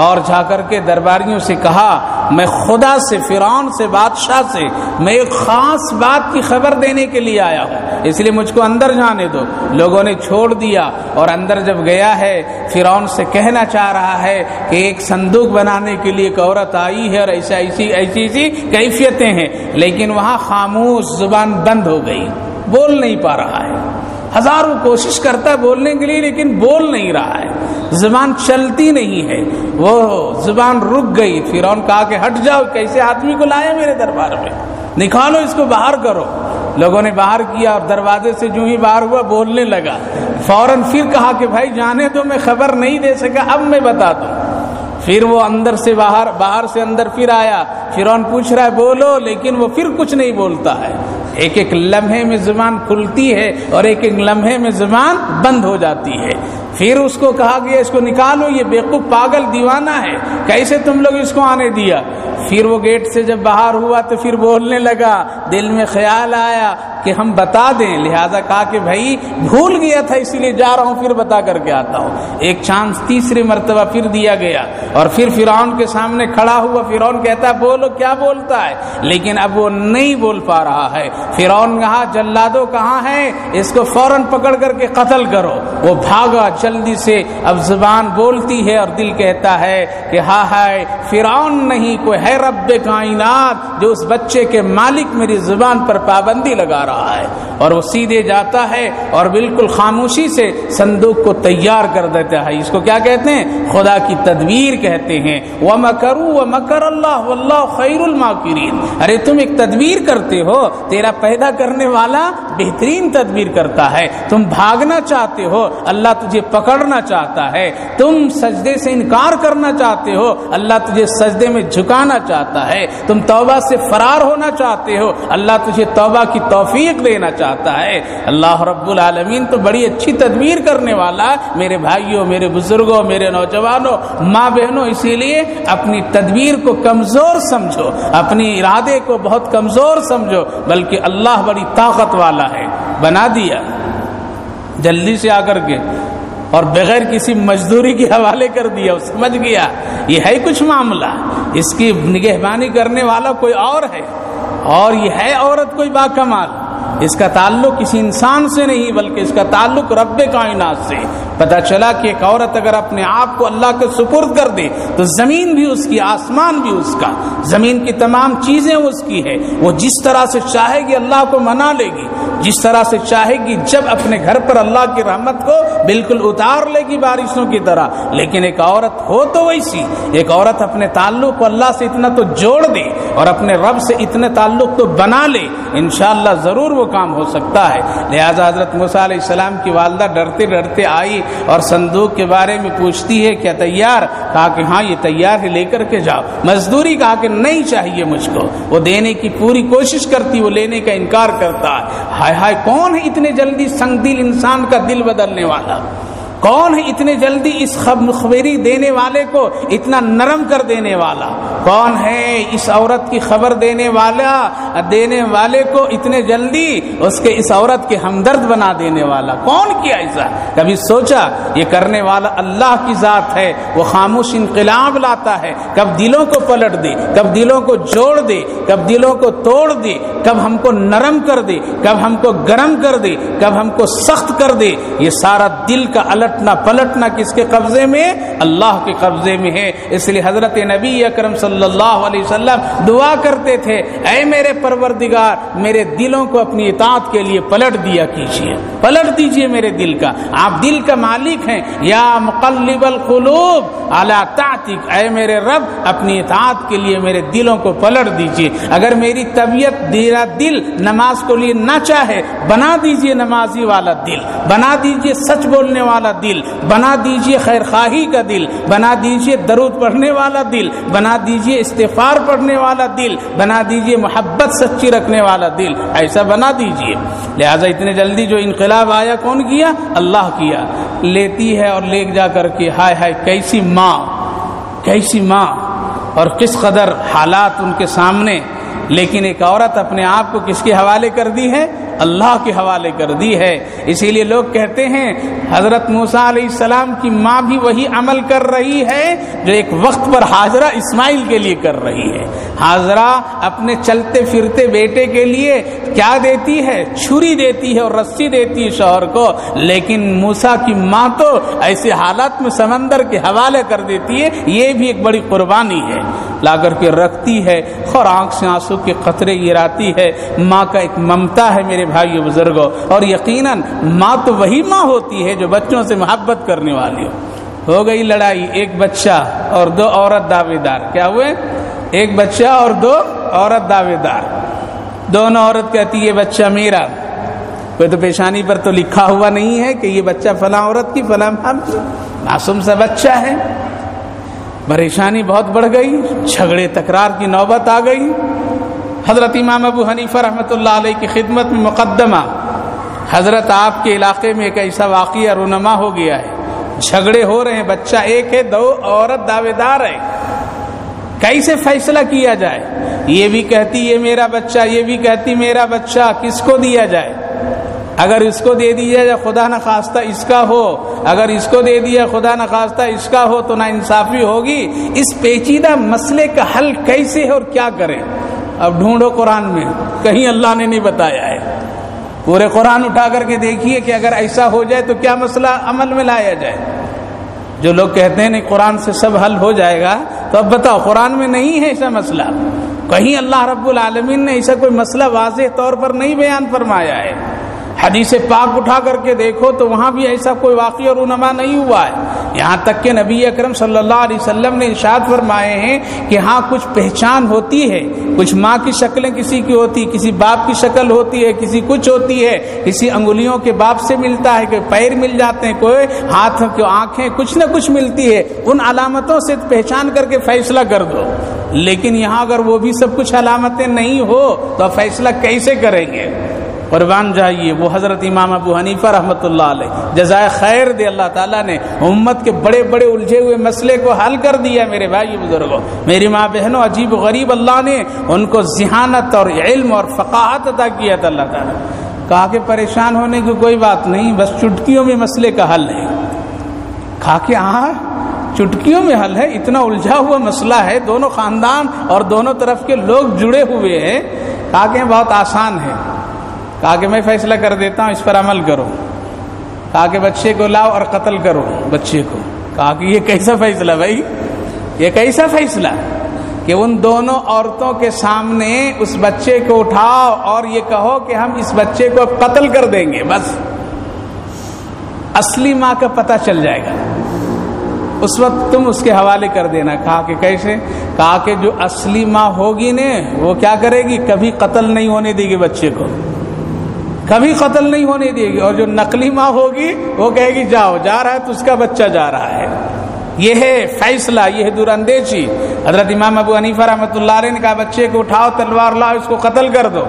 S1: اور جا کر کے درباریوں سے کہا، میں خدا سے، فرعون سے، بادشاہ سے میں ایک خاص بات کی خبر دینے کے لیے آیا ہوں، اس لیے مجھ کو اندر جانے دو. لوگوں نے چھوڑ دیا اور اندر جب گیا ہے فرعون سے کہنا چاہ رہا ہے کہ ایک صندوق بنانے کے لیے ایک عورت آئی ہے اور ایسی کیفیتیں ہیں، لیکن وہاں خاموش، زبان بند ہو گئی، بول نہیں پا رہا ہے. ہزاروں کوشش کرتا ہے بولنے کے لیے لیکن بول نہیں رہا ہے، زبان چلتی نہیں ہے، وہ زبان رک گئی. فرعون کہا کہ ہٹ جاؤ، کیسے آدمی کو لائے میرے دربار میں، نکالو اس کو، باہر کرو. لوگوں نے باہر کیا اور دروازے سے جو ہی باہر ہوا بولنے لگا. فوراً پھر کہا کہ بھائی جانے تو میں خبر نہیں دے سکا، اب میں بتا دوں. پھر وہ اندر سے باہر، باہر سے اندر پھر آیا. فرعون پوچھ رہا ہے بولو، لیکن وہ پھر کچھ نہیں بولتا ہے. ایک ایک لمحے میں زبان کھلتی ہے اور ایک ایک لمحے میں زبان بند ہو جاتی ہے. پھر اس کو کہا گیا اس کو نکالو، یہ بیوقوف پاگل دیوانہ ہے، کیسے تم لوگ اس کو آنے دیا. پھر وہ گیٹ سے جب باہر ہوا تو پھر بولنے لگا. دل میں خیال آیا کہ ہم بتا دیں، لہذا کہا کہ بھائی بھول گیا تھا اسی لیے جا رہا ہوں، پھر بتا کر کے آتا ہوں. ایک چانس تیسری مرتبہ پھر دیا گیا اور پھر فرعون کے سامنے کھڑا ہوا. فرعون کہتا ہے بولو، کیا بولتا ہے، لیکن اب وہ نہیں بول پا رہا ہے. فرعون کہا جلادو کہاں ہے، اس کو فوراً پکڑ کر کے قتل کرو. وہ بھاگا جلدی سے. اب زبان بولتی ہے اور دل کہتا ہے کہ ہاں ہے فرعون نہیں، کوئی ہے رب کائنات جو اس بچے کے مالک میری زبان پر پابندی لگا رہا ہے. اور وہ سیدھے جاتا ہے اور بالکل خاموشی سے صندوق کو تیار کر دیتا ہے. اس کو کیا کہتے ہیں؟ خدا کی تدبیر کہتے ہیں. وَمَكَرُوا وَمَكَرَ اللَّهُ وَاللَّهُ خَيْرُ الْمَاكِرِينَ. ارے تم ایک تدبیر کرتے ہو، تیرا پیدا کرنے والا بہترین تدبیر کرتا ہے. تم بھاگنا چاہتے ہو، اللہ تجھے پکڑنا چاہتا ہے. تم سجدے سے انکار کرنا چاہتے ہو، اللہ تجھے سجدے میں جھکانا چاہتا ہے. تم توبہ سے فرار ہونا چاہتے ہو، اللہ تجھے توبہ کی توفیق دینا چاہتا ہے. اللہ رب العالمین تو بڑی اچھی تدبیر کرنے والا. میرے بھائیوں، میرے بزرگوں، میرے نوجوانوں، ماں بہنوں، اسی لیے اپنی تدبیر کو کمزور سمجھو، اپنی ارادے کو بہت کمزور سمجھو، بلکہ اللہ بڑی طاقت والا ہے. بنا دیا جلدی سے آ کر کے اور بغیر کسی مزدوری کے حوالے کر دیا. سمجھ گیا یہ ہے کچھ معاملہ، اس کی نگہبانی کرنے والا کوئی اور ہے، اور یہ ہے عورت کوئی باکمال. اس کا تعلق کسی انسان سے نہیں بلکہ اس کا تعلق رب کائنات سے. پتہ چلا کہ ایک عورت اگر اپنے آپ کو اللہ کے سپرد کر دے تو زمین بھی اس کی، آسمان بھی اس کا، زمین کی تمام چیزیں اس کی ہے. وہ جس طرح سے چاہے گی اللہ کو منا لے گی، جس طرح سے چاہے گی جب اپنے گھر پر اللہ کی رحمت کو بالکل اتار لے گی بارشوں کی طرح. لیکن ایک عورت ہو تو ویسی، ایک عورت اپنے تعلق کو اللہ سے اتنا تو جوڑ دے اور اپنے رب سے اتنے تعلق تو بنا لے، انشاءاللہ ضرور وہ کام ہو سکتا ہے. لہذا حضرت موسیٰ علیہ السلام کی والدہ ڈرتے ڈرتے آئی اور صندوق کے بارے میں پوچھتی ہے کیا تیار؟ کہا کہ ہاں یہ تیار ہے، لے کر کے جاؤ. مزدوری کہا کہ نہیں چاہیے مجھ کو. وہ دینے کی پوری کوشش کرتی، وہ لینے کا انکار کرتا ہے. ہائے ہائے کون ہے اتنے جلدی سنگ دل انسان کا دل بدلنے والا؟ کون ہے اتنے جلدی اس خبری دینے والے کو اتنا نرم کر دینے والا؟ کون ہے اس عورت کی خبر دینے والے کو اتنے جلدی اس کے اس عورت کے ہمدرد بنا دینے والا؟ کون کیا ایسا؟ کبھی سوچا؟ یہ کرنے والا اللہ کی ذات ہے، وہ خاموش انقلاب لاتا ہے، کب دلوں کو پلٹ دے، کب دلوں کو جوڑ دے، کب دلوں کو توڑ دے، کب ہم کو نرم کر دے، کب ہم کو گرم کر دے، کب ہم کو سخت کر دے۔ یہ سارا دل کا الٹنا پلٹنا کس کے قبضے میں؟ اللہ کے قبضے میں ہے۔ اس لیے حضرت نبی اکرم صلی اللہ علیہ وسلم دعا کرتے تھے، اے میرے پروردگار، میرے دلوں کو اپنی اطاعت کے لیے پلٹ دیا کیجیے، پلٹ دیجیے میرے دل کا۔ آپ دل کا مالک ہیں، یا مقلب القلوب علی طاعتک، اے میرے رب اپنی اطاعت کے لیے میرے دلوں کو پلٹ دیجیے۔ اگر میری طبیعت میرا دل نماز کو لیے نہ چاہے، بنا دیجیے نمازی والا دل، بنا دیجیے سچ بولنے والا دل، بنا دیجیے خیر خواہی کا دل، بنا دیجیے درود پڑھنے والا دل، بنا دیجیے استغفار پڑھنے والا دل، بنا دیجیے محبت سچی رکھنے والا دل، ایسا بنا دیجیے۔ لہذا اتنے جلدی جو انقلاب آیا کون کیا؟ اللہ کیا۔ لیتی ہے اور لے جا کر کے ہائے ہائے کیسی ماں، کیسی ماں، اور کس قدر حالات ان کے سامنے، لیکن ایک عورت اپنے آپ کو کس کے حوالے کر دی ہے؟ اللہ کے حوالے کر دی ہے۔ اسی لیے لوگ کہتے ہیں حضرت موسیٰ علیہ السلام کی ماں بھی وہی عمل کر رہی ہے جو ایک وقت پر ہاجرہ اسماعیل کے لیے کر رہی ہے۔ ہاجرہ اپنے چلتے پھرتے بیٹے کے لیے کیا دیتی ہے؟ چھری دیتی ہے اور رسی دیتی ہے شوہر کو، لیکن موسیٰ کی ماں تو ایسے حالات میں سمندر کے حوالے کر دیتی ہے۔ یہ بھی ایک بڑی قربانی ہے، لا کر کے رکھتی ہے اور آنکھ سے آنسو کے قطرے گراتی ہے۔ ماں کا ایک ممتا ہے میرے بھائیو بزرگوں، اور یقیناً ماں تو وہی ماں ہوتی ہے جو بچوں سے محبت کرنے والی ہو گئی لڑائی، ایک بچہ اور دو عورت دعوے دار، کیا ہوئے؟ ایک بچہ اور دو عورت دعوے دار۔ دونوں عورت کہتی یہ بچہ میرا، کوئی تو پیشانی پر تو لکھا ہوا نہیں ہے کہ یہ بچہ فلاں عورت کی فلاں معصوم سا بچہ ہے۔ پریشانی بہت بڑھ گئی، جھگڑے تکرار کی نوبت آ گئی۔ حضرت امام ابو حنیفہ رحمۃ اللہ علیہ کی خدمت میں مقدمہ، حضرت آپ کے علاقے میں ایک ایسا واقعہ رونما ہو گیا ہے، جھگڑے ہو رہے ہیں، بچہ ایک ہے، دو عورت دعوے دار ہے، کیسے فیصلہ کیا جائے؟ یہ بھی کہتی یہ میرا بچہ، یہ بھی کہتی میرا بچہ، کس کو دیا جائے؟ اگر اس کو دے دیا جائے خدا نخواستہ اس کا ہو، اگر اس کو دے دیا خدا نخواستہ اس کا ہو تو نا انصافی ہوگی۔ اس پیچیدہ مسئلے کا حل کیسے ہے اور کیا کریں؟ اب ڈھونڈو قرآن میں، کہیں اللہ نے نہیں بتایا ہے۔ پورے قرآن اٹھا کر کے دیکھیے کہ اگر ایسا ہو جائے تو کیا مسئلہ عمل میں لایا جائے۔ جو لوگ کہتے ہیں نہیں قرآن سے سب حل ہو جائے گا، تو اب بتاؤ قرآن میں نہیں ہے ایسا مسئلہ، کہیں اللہ رب العالمین نے ایسا کوئی مسئلہ واضح طور پر نہیں بیان فرمایا ہے۔ حدیث پاک اٹھا کر کے دیکھو تو وہاں بھی ایسا کوئی واقعہ رونما نہیں ہوا ہے۔ یہاں تک کہ نبی اکرم صلی اللہ علیہ وسلم نے ارشاد فرمائے ہیں کہ ہاں کچھ پہچان ہوتی ہے، کچھ ماں کی شکلیں کسی کی ہوتی، کسی باپ کی شکل ہوتی ہے، کسی کچھ ہوتی ہے، کسی انگلیوں کے باپ سے ملتا ہے، کوئی پیر مل جاتے ہیں، کوئی ہاتھ کی آنکھیں، کچھ نہ کچھ ملتی ہے، ان علامتوں سے پہچان کر کے فیصلہ کر دو۔ لیکن یہاں اگر وہ بھی سب کچھ علامتیں نہیں ہو تو فیصلہ کیسے کریں گے؟ قربان جائیے وہ حضرت امام ابو حنیفہ رحمۃ اللہ علیہ جزائے خیر دے، اللہ تعالیٰ نے امت کے بڑے بڑے الجھے ہوئے مسئلے کو حل کر دیا۔ میرے بھائی بزرگوں، میری ماں بہنوں، عجیب و غریب اللہ نے ان کو ذہانت اور علم اور فقاہت عطا کیا تھا۔ اللہ تعالیٰ کہا کہ پریشان ہونے کی کوئی بات نہیں، بس چٹکیوں میں مسئلے کا حل ہے۔ کہا کہ ہاں چٹکیوں میں حل ہے، اتنا الجھا ہوا مسئلہ ہے، دونوں خاندان اور دونوں طرف کے لوگ جڑے ہوئے ہیں۔ کہا کہ بہت آسان ہے، کہا کہ میں فیصلہ کر دیتا ہوں، اس پر عمل کرو۔ کہا کہ بچے کو لاؤ اور قتل کرو بچے کو۔ کہا کہ یہ کیسا فیصلہ بھائی، یہ کیسا فیصلہ کہ ان دونوں عورتوں کے سامنے اس بچے کو اٹھاؤ اور یہ کہو کہ ہم اس بچے کو قتل کر دیں گے، بس اصلی ماں کا پتہ چل جائے گا، اس وقت تم اس کے حوالے کر دینا۔ کہا کہ کیسے؟ کہا کہ جو اصلی ماں ہوگی نے وہ کیا کرے گی؟ کبھی قتل نہیں ہونے دے گی بچے کو، کبھی قتل نہیں ہونے دے گی، اور جو نقلی ماں ہوگی وہ کہے گی جاؤ، جا رہا ہے تو اس کا بچہ جا رہا ہے۔ یہ ہے فیصلہ، یہ ہے دوراندیشی۔ حضرت امام ابو حنیفہ رحمۃ اللہ علیہ نے کہا بچے کو اٹھاؤ، تلوار لاؤ، اس کو قتل کر دو،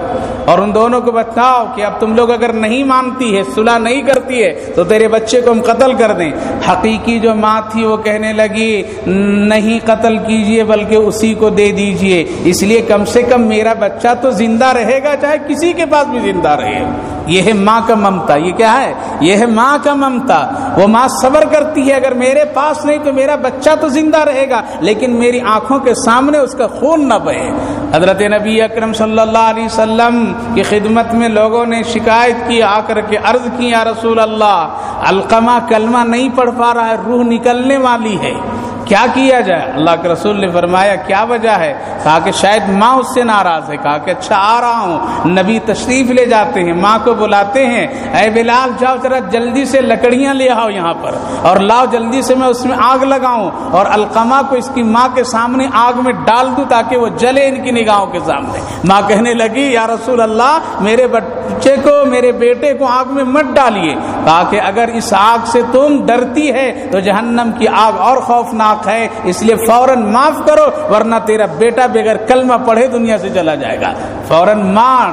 S1: اور ان دونوں کو بتاؤ کہ اب تم لوگ اگر نہیں مانتی ہے، صلح نہیں کرتی ہے، تو تیرے بچے کو ہم قتل کر دیں۔ حقیقی جو ماں تھی وہ کہنے لگی نہیں قتل کیجئے بلکہ اسی کو دے دیجئے، اس لیے کم سے کم میرا بچہ تو زندہ رہے گا، چاہے کسی کے پاس بھی زندہ رہے۔ یہ ہے ماں کا ممتا۔ یہ کیا ہے؟ یہ ہے ماں کا ممتا۔ وہ ماں صبر کرتی ہے، اگر میرے پاس نہیں تو میرا بچہ تو زندہ رہے گا، لیکن میری آنکھوں کے سامنے اس کا خون نہ بہے۔ حضرت نبی اکرم صلی اللہ علیہ وسلم کی خدمت میں لوگوں نے شکایت کی، آ کر کے عرض کی یا رسول اللہ، علقمہ کلمہ نہیں پڑھ پا رہا ہے، روح نکلنے والی ہے، کیا کیا جائے؟ اللہ کے رسول نے فرمایا کیا وجہ ہے؟ کہا کہ شاید ماں اس سے ناراض ہے۔ کہا کہ اچھا آ رہا ہوں۔ نبی تشریف لے جاتے ہیں، ماں کو بلاتے ہیں، اے بلال جاؤ ذرا جلدی سے لکڑیاں لے آؤ یہاں پر، اور لاؤ جلدی سے میں اس میں آگ لگاؤں، اور علقمہ کو اس کی ماں کے سامنے آگ میں ڈال دوں تاکہ وہ جلے ان کی نگاہوں کے سامنے۔ ماں کہنے لگی یا رسول اللہ، میرے بچے کو، میرے بیٹے کو آگ میں مت ڈالیے۔ کہا کہ اگر اس آگ سے تم ڈرتی ہے تو جہنم کی آگ اور خوفناک ہے، اس لیے فوراً معاف کرو، ورنہ تیرا بیٹا بغیر کلمہ پڑھے دنیا سے چلا جائے گا۔ فوراً ماں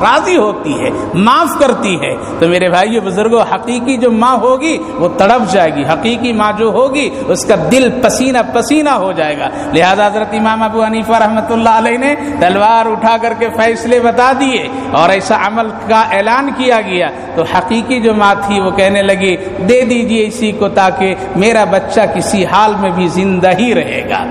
S1: راضی ہوتی ہے، معاف کرتی ہے۔ تو میرے بھائیو بزرگوں، حقیقی جو ماں ہوگی وہ تڑپ جائے گی، حقیقی ماں جو ہوگی اس کا دل پسینہ پسینہ ہو جائے گا۔ لہذا حضرت امام ابو حنیفہ رحمۃ اللہ علیہ نے تلوار اٹھا کر کے فیصلے بتا دیے اور ایسا عمل کا اعلان کیا گیا۔ تو حقیقی جو ماں تھی وہ کہنے لگی دے دیجئے اسی کو تاکہ میرا بچہ کسی حال میں بھی زندہ ہی رہے گا۔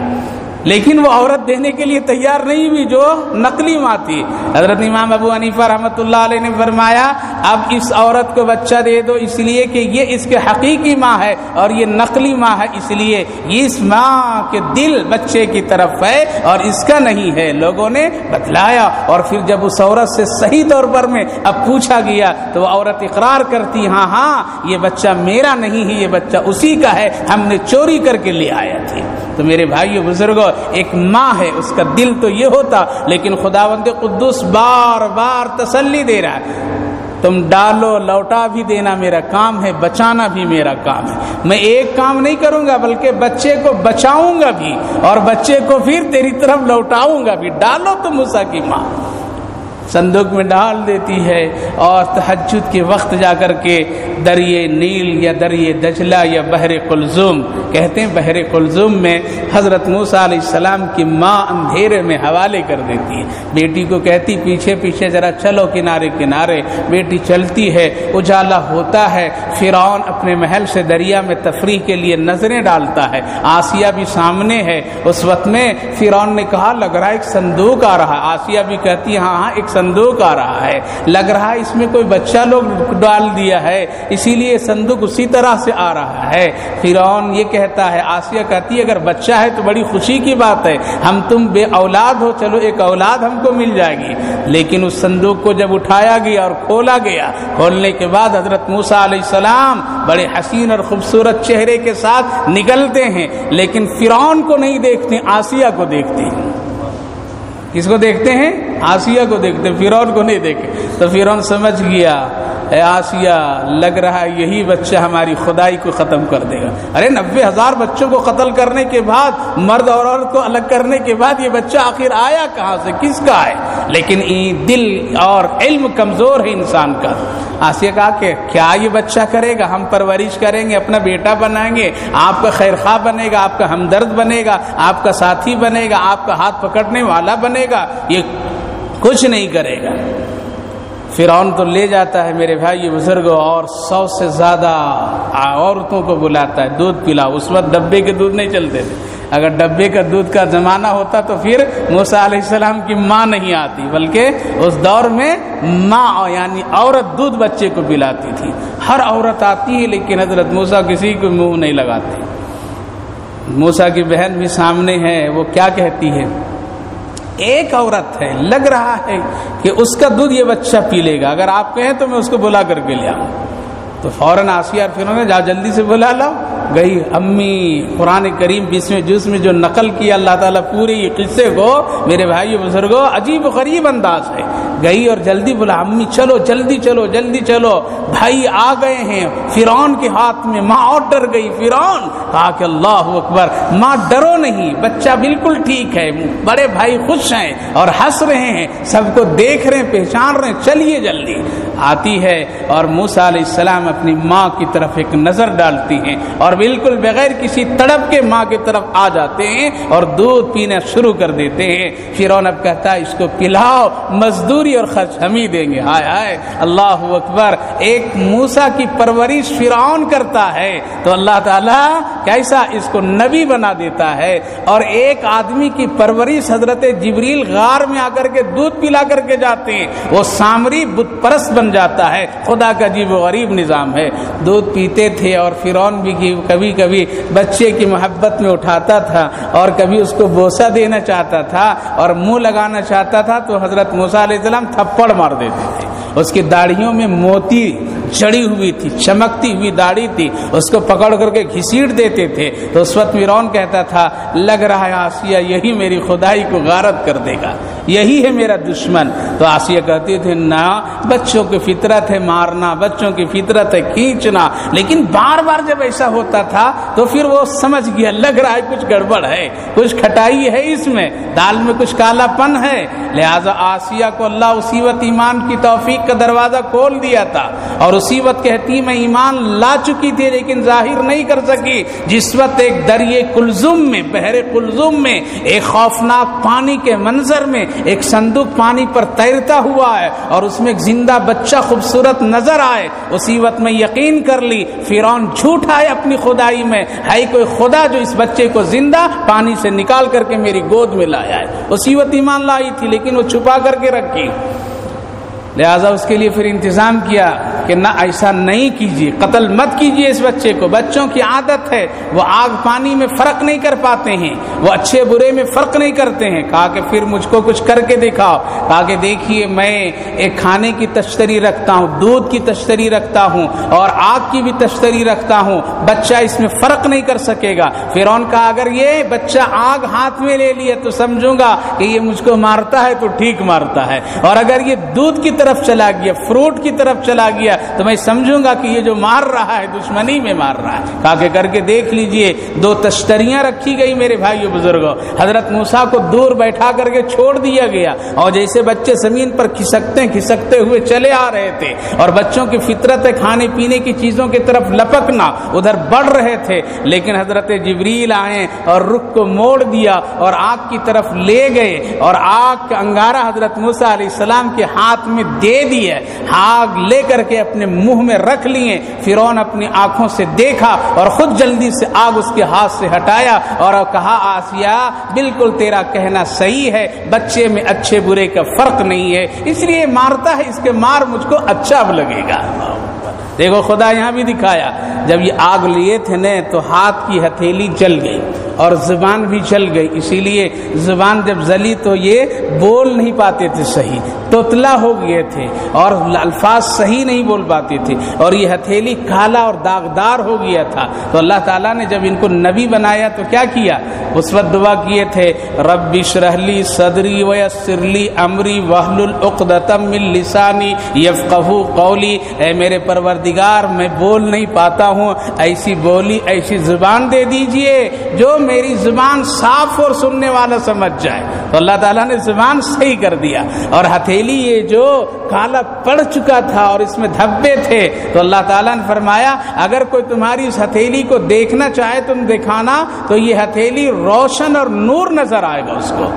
S1: لیکن وہ عورت دینے کے لیے تیار نہیں ہوئی جو نقلی ماں تھی۔ حضرت امام ابو حنیفہ رحمۃ اللہ علیہ نے فرمایا اب اس عورت کو بچہ دے دو، اس لیے کہ یہ اس کے حقیقی ماں ہے اور یہ نقلی ماں ہے، اس لیے اس ماں کے دل بچے کی طرف ہے اور اس کا نہیں ہے۔ لوگوں نے بتلایا، اور پھر جب اس عورت سے صحیح طور پر میں اب پوچھا گیا تو وہ عورت اقرار کرتی ہاں ہاں یہ بچہ میرا نہیں ہے، یہ بچہ اسی کا ہے، ہم نے چوری کر کے لے آیا تھے۔ تو میرے بھائیو بزرگوں، ایک ماں ہے، اس کا دل تو یہ ہوتا، لیکن خداوند قدوس بار بار تسلی دے رہا ہے تم ڈالو، لوٹا بھی دینا میرا کام ہے، بچانا بھی میرا کام ہے۔ میں ایک کام نہیں کروں گا بلکہ بچے کو بچاؤں گا بھی اور بچے کو پھر تیری طرف لوٹاؤں گا بھی۔ ڈالو تم موسیٰ کی ماں صندوق میں ڈال دیتی ہے، اور تہجد کے وقت جا کر کے دریائے نیل یا دریائے دجلہ یا بحر قلزم، کہتے ہیں بحر قلزم میں حضرت موسیٰ علیہ السلام کی ماں اندھیرے میں حوالے کر دیتی ہے۔ بیٹی کو کہتی پیچھے پیچھے ذرا چلو کنارے کنارے، بیٹی چلتی ہے، اجالا ہوتا ہے، فرعون اپنے محل سے دریا میں تفریح کے لیے نظریں ڈالتا ہے، آسیہ بھی سامنے ہے۔ اس وقت میں فرعون نے کہا لگ رہا ہے ایک صندوق آ رہا ہے، آسیہ بھی کہتی ہاں ہاں ایک صندوق آ رہا ہے، لگ رہا ہے اس میں کوئی بچہ لوگ ڈال دیا ہے، اسی لیے صندوق اسی طرح سے آ رہا ہے۔ فرعون یہ کہتا ہے، آسیہ کہتی ہے اگر بچہ ہے تو بڑی خوشی کی بات ہے، ہم تم بے اولاد ہو، چلو ایک اولاد ہم کو مل جائے گی۔ لیکن اس صندوق کو جب اٹھایا گیا اور کھولا گیا، کھولنے کے بعد حضرت موسیٰ علیہ السلام بڑے حسین اور خوبصورت چہرے کے ساتھ نکلتے ہیں، لیکن فرعون کو نہیں دیکھتے، آسیہ کو دیکھتے ہیں۔ کس کو دیکھتے ہیں؟ آسیہ کو دیکھتے ہیں، فرعون کو نہیں دیکھے۔ تو فرعون سمجھ گیا اے آسیہ، لگ رہا ہے یہی بچہ ہماری خدائی کو ختم کر دے گا۔ ارے 90,000 بچوں کو قتل کرنے کے بعد، مرد اور عورت کو الگ کرنے کے بعد، یہ بچہ آخر آیا کہاں سے، کس کا ہے؟ لیکن دل اور علم کمزور ہے انسان کا۔ آسیہ کہا کہ کیا یہ بچہ کرے گا، ہم پرورش کریں گے، اپنا بیٹا بنائیں گے، آپ کا خیر خواہ بنے گا، آپ کا ہمدرد بنے گا، آپ کا ساتھی بنے گا، آپ کا ہاتھ پکڑنے والا بنے گا، یہ کچھ نہیں کرے گا۔ فرعون تو لے جاتا ہے میرے بھائی بزرگوں، اور 100 سے زیادہ عورتوں کو بلاتا ہے، دودھ پلاؤ۔ اس وقت ڈبے کے دودھ نہیں چلتے تھے، اگر ڈبے کا دودھ کا زمانہ ہوتا تو پھر موسیٰ علیہ السلام کی ماں نہیں آتی، بلکہ اس دور میں ماں یعنی عورت دودھ بچے کو پلاتی تھی۔ ہر عورت آتی ہے لیکن حضرت موسیٰ کسی کو منہ نہیں لگاتے۔ موسیٰ کی بہن بھی سامنے ہے، وہ کیا کہتی ہے؟ ایک عورت ہے، لگ رہا ہے کہ اس کا دودھ یہ بچہ پی لے گا، اگر آپ کہیں تو میں اس کو بلا کر کے لے آؤں۔ تو فوراً آسیہ اور فرعون نے جا جلدی سے بلا لاؤ. گئی امی. قرآن کریم 20ویں جز میں جو نقل کیا اللہ تعالیٰ پورے یہ قصے کو میرے بھائیو بزرگوں عجیب و غریب انداز ہے. گئی اور جلدی بولا امی چلو جلدی چلو جلدی چلو بھائی آ گئے ہیں فرعون کے ہاتھ میں. ماں اور ڈر گئی. فرعون کہا کہ اللہ اکبر. ماں ڈرو نہیں, بچہ بالکل ٹھیک ہے, بڑے بھائی خوش ہیں اور ہنس رہے ہیں, سب کو دیکھ رہے ہیں پہچان رہے ہیں, چلیے جلدی. آتی ہے اور موسیٰ علیہ السلام اپنی ماں کی طرف ایک نظر ڈالتی ہیں اور بالکل بغیر کسی تڑپ کے ماں کی طرف آ جاتے ہیں اور دودھ پینا شروع کر دیتے ہیں. فرعون اب کہتا ہے اس کو پلاؤ, مزدوری اور خرچ ہم ہی دیں گے. ہائے ہائے اللہ اکبر. ایک موسیٰ کی پرورش فرعون کرتا ہے تو اللہ تعالیٰ کیسا اس کو نبی بنا دیتا ہے. اور ایک آدمی کی پرورش حضرت جبریل غار میں آ کر کے دودھ پلا کر کے جاتے ہیں, وہ سامری بت پرست بن جاتا ہے. خدا کا عجیب و غریب نظام ہے. دودھ پیتے تھے اور فرعون بھی کبھی کبھی بچے کی محبت میں اٹھاتا تھا اور کبھی اس کو بوسہ دینا چاہتا تھا اور منہ لگانا چاہتا تھا تو حضرت موسیٰ علیہ السلام تھپڑ مار دیتے تھے. اس کی داڑھیوں میں موتی جڑی ہوئی تھی, چمکتی ہوئی داڑھی تھی, اس کو پکڑ کر کے گھسیٹ دیتے تھے. تو اس وقت فرعون کہتا تھا لگ رہا ہے آسیہ یہی میری خدائی کو غارت کر دے گا, یہی ہے میرا دشمن. تو آسیہ کہتی تھے نہ, بچوں کی فطرت ہے مارنا, بچوں کی فطرت ہے کھینچنا. لیکن بار بار جب ایسا ہوتا تھا تو پھر وہ سمجھ گیا لگ رہا ہے کچھ گڑبڑ ہے, کچھ کھٹائی ہے اس میں, دال میں کچھ کالا پن ہے. لہذا آسیہ کو اللہ اسی وقت ایمان کی توفیق کا دروازہ کھول دیا تھا اور اسی وقت کہتی میں ایمان لا چکی تھی لیکن ظاہر نہیں کر سکی. جس وقت ایک دریائے کلزم میں, بحر کلزم میں, ایک خوفناک پانی کے منظر میں ایک صندوق پانی پر تیرتا ہوا ہے اور اس میں ایک زندہ بچہ خوبصورت نظر آئے, اسی وقت میں یقین کر لی فرعون جھوٹا ہے اپنی خدائی میں, ہے کوئی خدا جو اس بچے کو زندہ پانی سے نکال کر کے میری گود میں لایا ہے. اسی وقت ایمان لائی تھی لیکن وہ چھپا کر کے رکھی. لہذا اس کے لیے پھر انتظام کیا کہ نہ ایسا نہیں کیجیے, قتل مت کیجیے اس بچے کو. بچوں کی عادت ہے وہ آگ پانی میں فرق نہیں کر پاتے ہیں, وہ اچھے برے میں فرق نہیں کرتے ہیں. کہا کہ پھر مجھ کو کچھ کر کے دکھاؤ. کہا کہ دیکھیے میں ایک کھانے کی تشتری رکھتا ہوں, دودھ کی تشتری رکھتا ہوں اور آگ کی بھی تشتری رکھتا ہوں, بچہ اس میں فرق نہیں کر سکے گا. فرعون کہا اگر یہ بچہ آگ ہاتھ میں لے لیا تو سمجھوں گا کہ یہ مجھ کو مارتا ہے تو ٹھیک مارتا ہے, اور اگر یہ دودھ کی طرف چلا گیا, فروٹ کی طرف چلا گیا تو میں سمجھوں گا کہ یہ جو مار رہا ہے دشمنی میں مار رہا ہے. کہا کہ کر کے دیکھ لیجئے. 2 تشتریاں رکھی گئی میرے بھائیو بزرگوں. حضرت موسیٰ کو دور بیٹھا کر کے چھوڑ دیا گیا اور جیسے بچے زمین پر کھسکتے ہوئے چلے آ رہے تھے اور بچوں کی فطرت ہے کھانے پینے کی چیزوں کی طرف لپکنا, ادھر بڑھ رہے تھے. لیکن حضرت جبریل آئے اور رخ کو موڑ دیا اور آگ کی طرف لے گئے اور آگ کا انگارہ حضرت موسیٰ علیہ السلام کے ہاتھ میں دے دیے. آگ لے کر کے اپنے منہ میں رکھ لیے. فرعون اپنی آنکھوں سے دیکھا اور خود جلدی سے آگ اس کے ہاتھ سے ہٹایا اور کہا آسیہ بالکل تیرا کہنا صحیح ہے, بچے میں اچھے برے کا فرق نہیں ہے, اس لیے مارتا ہے, اس کے مار مجھ کو اچھا اب لگے گا. دیکھو خدا یہاں بھی دکھایا, جب یہ آگ لیے تھے نا تو ہاتھ کی ہتھیلی جل گئی اور زبان بھی جل گئی. اسی لیے زبان جب جلی تو یہ بول نہیں پاتے تھے صحیح, توتلا ہو گئے تھے اور الفاظ صحیح نہیں بول پاتے تھے, اور یہ ہتھیلی کالا اور داغدار ہو گیا تھا. تو اللہ تعالیٰ نے جب ان کو نبی بنایا تو کیا کیا, اس وقت دعا کیے تھے رب اشرح لی صدری ویسر لی امری واحلل عقدۃ من لسانی یفقہوا قولی. اے میرے پروردگار میں بول نہیں پاتا ہوں, ایسی بولی ایسی زبان دے دیجئے جو میری زبان صاف اور سننے والا سمجھ جائے. تو اللہ تعالیٰ نے زبان صحیح کر دیا. اور ہتھیلی یہ جو کالا پڑ چکا تھا اور اس میں دھبے تھے تو اللہ تعالیٰ نے فرمایا اگر کوئی تمہاری اس ہتھیلی کو دیکھنا چاہے تم دکھانا تو یہ ہتھیلی روشن اور نور نظر آئے گا اس کو.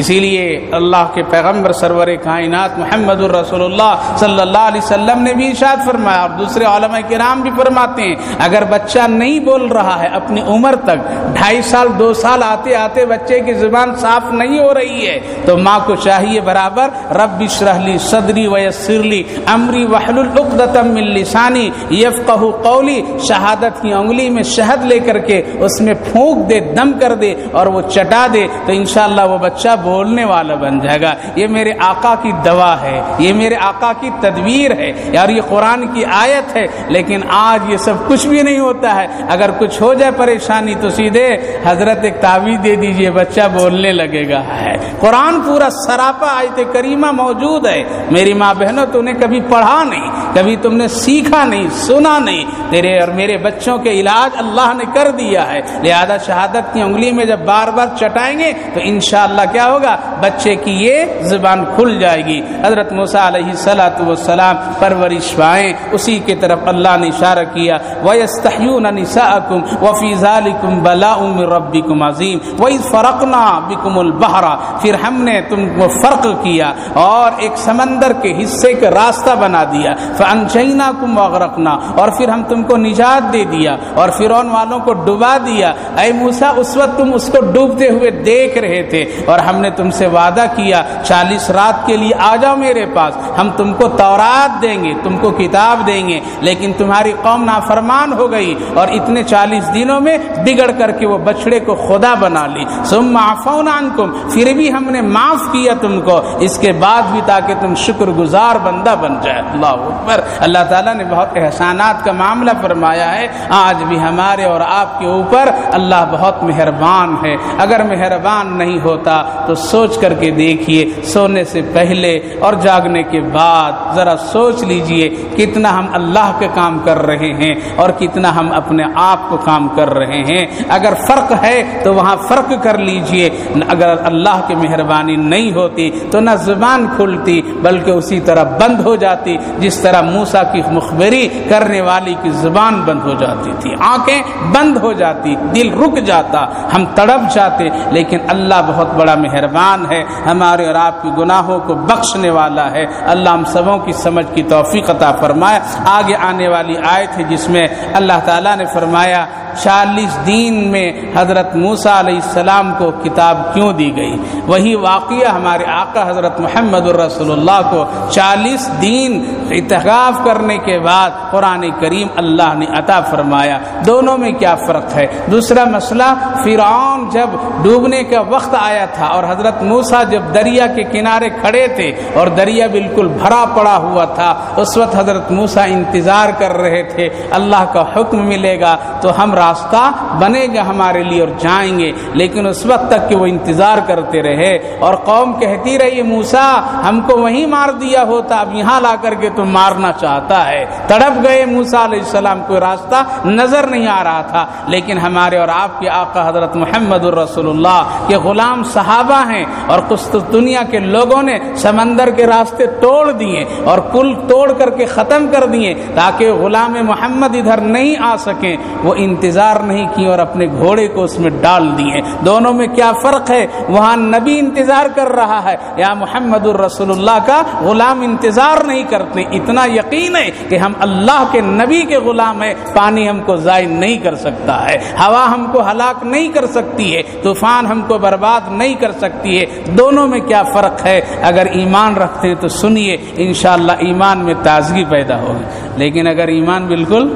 S1: اسی لیے اللہ کے پیغمبر سرور کائنات محمد الرسول اللہ صلی اللہ علیہ وسلم نے بھی ارشاد فرمایا اور دوسرے علماء کرام بھی فرماتے ہیں اگر بچہ نہیں بول رہا ہے اپنی عمر تک 2.5 سال 2 سال آتے آتے بچے کی زبان صاف نہیں ہو رہی ہے تو ماں کو چاہیے برابر رب اشرح لی صدری ویسر لی امری واحلل عقدۃ من لسانی یفقہوا قولی, شہادت کی انگلی میں شہد لے کر کے اس میں پھونک دے, دم کر دے اور وہ چٹا دے تو انشاءاللہ وہ بچہ بولنے والا بن جائے گا۔ یہ میرے آقا کی دوا ہے، یہ میرے آقا کی تدبیر ہے، یار یہ قرآن کی آیت ہے۔ لیکن آج یہ سب کچھ بھی نہیں ہوتا ہے۔ اگر کچھ ہو جائے پریشانی تو سیدھے حضرت ایک تعویذ دے دیجئے، بچہ بولنے لگے گا۔ ہے قرآن پورا سراپا آیت کریمہ موجود ہے۔ میری ماں بہنوں، تم نے کبھی پڑھا نہیں، کبھی تم نے سیکھا نہیں، سنا نہیں، تیرے اور میرے بچوں کے علاج اللہ نے کر دیا ہے۔ لہذا شہادت کی انگلی میں جب بار بار چٹائیں گے تو انشاءاللہ کیا ہوگا، بچے کی یہ زبان کھل جائے گی۔ حضرت موسیٰ علیہ السلام پرورش پائیں، اسی کی طرف اللہ نے اشارہ کیا، وَيَسْتَحْيُونَ نِسَاءَكُمْ وَفِي ذَلِكُمْ بَلَاءٌ مِّن رَبِّكُمْ عَظِيمٌ وَإِذْ فَرَقْنَا بِكُمُ الْبَحْرَ، پھر ہم نے تم کو فرق کیا اور ایک سمندر کے حصے کا راستہ بنا دیا، فَأَنْجَيْنَاكُمْ وَأَغْرَقْنَا، اور پھر ہم تم کو نجات دے دیا اور فرعون والوں کو ڈبا دیا۔ اے موسیٰ، اس وقت تم اس کو ڈوبتے ہوئے دیکھ رہے تھے اور ہم نے تم سے وعدہ کیا 40 رات کے لیے آ جاؤ میرے پاس، ہم تم کو تورات دیں گے، تم کو کتاب دیں گے، لیکن تمہاری قوم نافرمان ہو گئی اور اتنے 40 دنوں میں بگڑ کر کے وہ بچڑے کو خدا بنا لی۔ ثم عفونا عنکم، پھر بھی ہم نے معاف کیا تم کو، اس کے بعد بھی تاکہ تم شکر گزار بندہ بن جائے۔ اللہ اکبر۔ اللہ تعالیٰ نے بہت احسانات کا معاملہ فرمایا ہے۔ آج بھی ہمارے اور آپ کے اوپر اللہ بہت مہربان ہے۔ اگر مہربان نہیں ہوتا تو سوچ کر کے دیکھیے، سونے سے پہلے اور جاگنے کے بعد ذرا سوچ لیجئے کتنا ہم اللہ کے کام کر رہے ہیں اور کتنا ہم اپنے آپ کو کام کر رہے ہیں۔ اگر فرق ہے تو وہاں فرق کر لیجئے، اگر اللہ کی مہربانی نہیں ہوتی تو نہ زبان کھلتی بلکہ اسی طرح بند ہو جاتی جس طرح موسیٰ کی مخبری کرنے والی کی زبان بند ہو جاتی تھی، آنکھیں بند ہو جاتی، دل رک جاتا، ہم تڑپ جاتے۔ لیکن اللہ بہت بڑا مہربان ہے، ہمارے اور آپ کی گناہوں کو بخشنے والا ہے۔ اللہ ہم سبوں کی سمجھ کی توفیق عطا فرمائے۔ آگے آنے والی آیت ہے جس میں اللہ تعالیٰ نے فرمایا 40 دن میں حضرت موسیٰ علیہ السلام کو کتاب کیوں دی گئی۔ وہی واقعہ ہمارے آقا حضرت محمد الرسول اللہ کو 40 دن اعتکاف کرنے کے بعد قرآن کریم اللہ نے عطا فرمایا۔ دونوں میں کیا فرق ہے؟ دوسرا مسئلہ، فرعون جب ڈوبنے کا وقت آیا تھا اور حضرت موسیٰ جب دریا کے کنارے کھڑے تھے اور دریا بالکل بھرا پڑا ہوا تھا، اس وقت حضرت موسیٰ انتظار کر رہے تھے اللہ کا حکم ملے گا تو ہم راستہ بنے گا ہمارے لیے اور جائیں گے، لیکن اس وقت تک کہ وہ انتظار کرتے رہے اور قوم کہتی رہی موسیٰ ہم کو وہیں مار دیا ہوتا، اب یہاں لا کر کے تو مارنا چاہتا ہے۔ تڑپ گئے موسیٰ علیہ السلام، کوئی راستہ نظر نہیں آ رہا تھا۔ لیکن ہمارے اور آپ کے آقا حضرت محمد الرسول اللہ کے غلام صحابہ ہیں اور قسطنطنیہ کے لوگوں نے سمندر کے راستے توڑ دیے اور پل توڑ کر کے ختم کر دیے تاکہ غلام محمد ادھر نہیں آ سکیں۔ وہ انتظار نہیں کی اور اپنے گھوڑے کو اس میں ڈال دیے۔ دونوں میں کیا فرق ہے؟ وہاں نبی انتظار کر رہا ہے، یا محمد الرسول اللہ کا غلام انتظار نہیں کرتے۔ اتنا یقین ہے کہ ہم اللہ کے نبی کے غلام ہیں، پانی ہم کو ضائع نہیں کر سکتا ہے، ہوا ہم کو ہلاک نہیں کر سکتی ہے، طوفان ہم کو برباد نہیں کر سکتی ہے۔ دونوں میں کیا فرق ہے؟ اگر ایمان رکھتے ہیں تو سنیے، انشاءاللہ ایمان میں تازگی پیدا ہوگی۔ لیکن اگر ایمان بالکل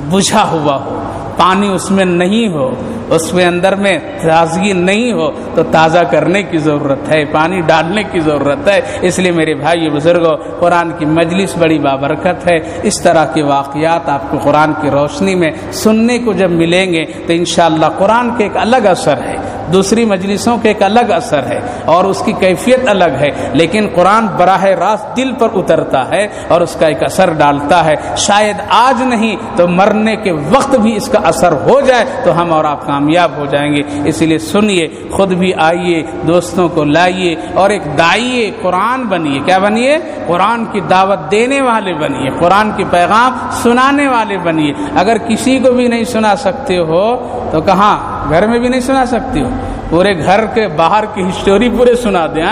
S1: بجھا ہوا ہو، پانی اس میں نہیں ہو، اس میں اندر میں تازگی نہیں ہو تو تازہ کرنے کی ضرورت ہے، پانی ڈالنے کی ضرورت ہے۔ اس لیے میرے بھائی بزرگوں، قرآن کی مجلس بڑی بابرکت ہے۔ اس طرح کے واقعات آپ کو قرآن کی روشنی میں سننے کو جب ملیں گے تو انشاءاللہ قرآن کے ایک الگ اثر ہے، دوسری مجلسوں کے ایک الگ اثر ہے اور اس کی کیفیت الگ ہے، لیکن قرآن براہ راست دل پر اترتا ہے اور اس کا ایک اثر ڈالتا ہے۔ شاید آج نہیں تو مرنے کے وقت بھی اس کا اثر ہو جائے تو ہم اور آپ کامیاب ہو جائیں گے۔ اس لیے سنیے، خود بھی آئیے، دوستوں کو لائیے اور ایک داعیے قرآن بنیے۔ کیا بنیے؟ قرآن کی دعوت دینے والے بنیے، قرآن کی پیغام سنانے والے بنیے۔ اگر کسی کو بھی نہیں سنا سکتے ہو تو کہاں؟ گھر میں بھی نہیں سنا سکتے ہو، پورے گھر کے باہر کی ہسٹوری پورے سنا دیں۔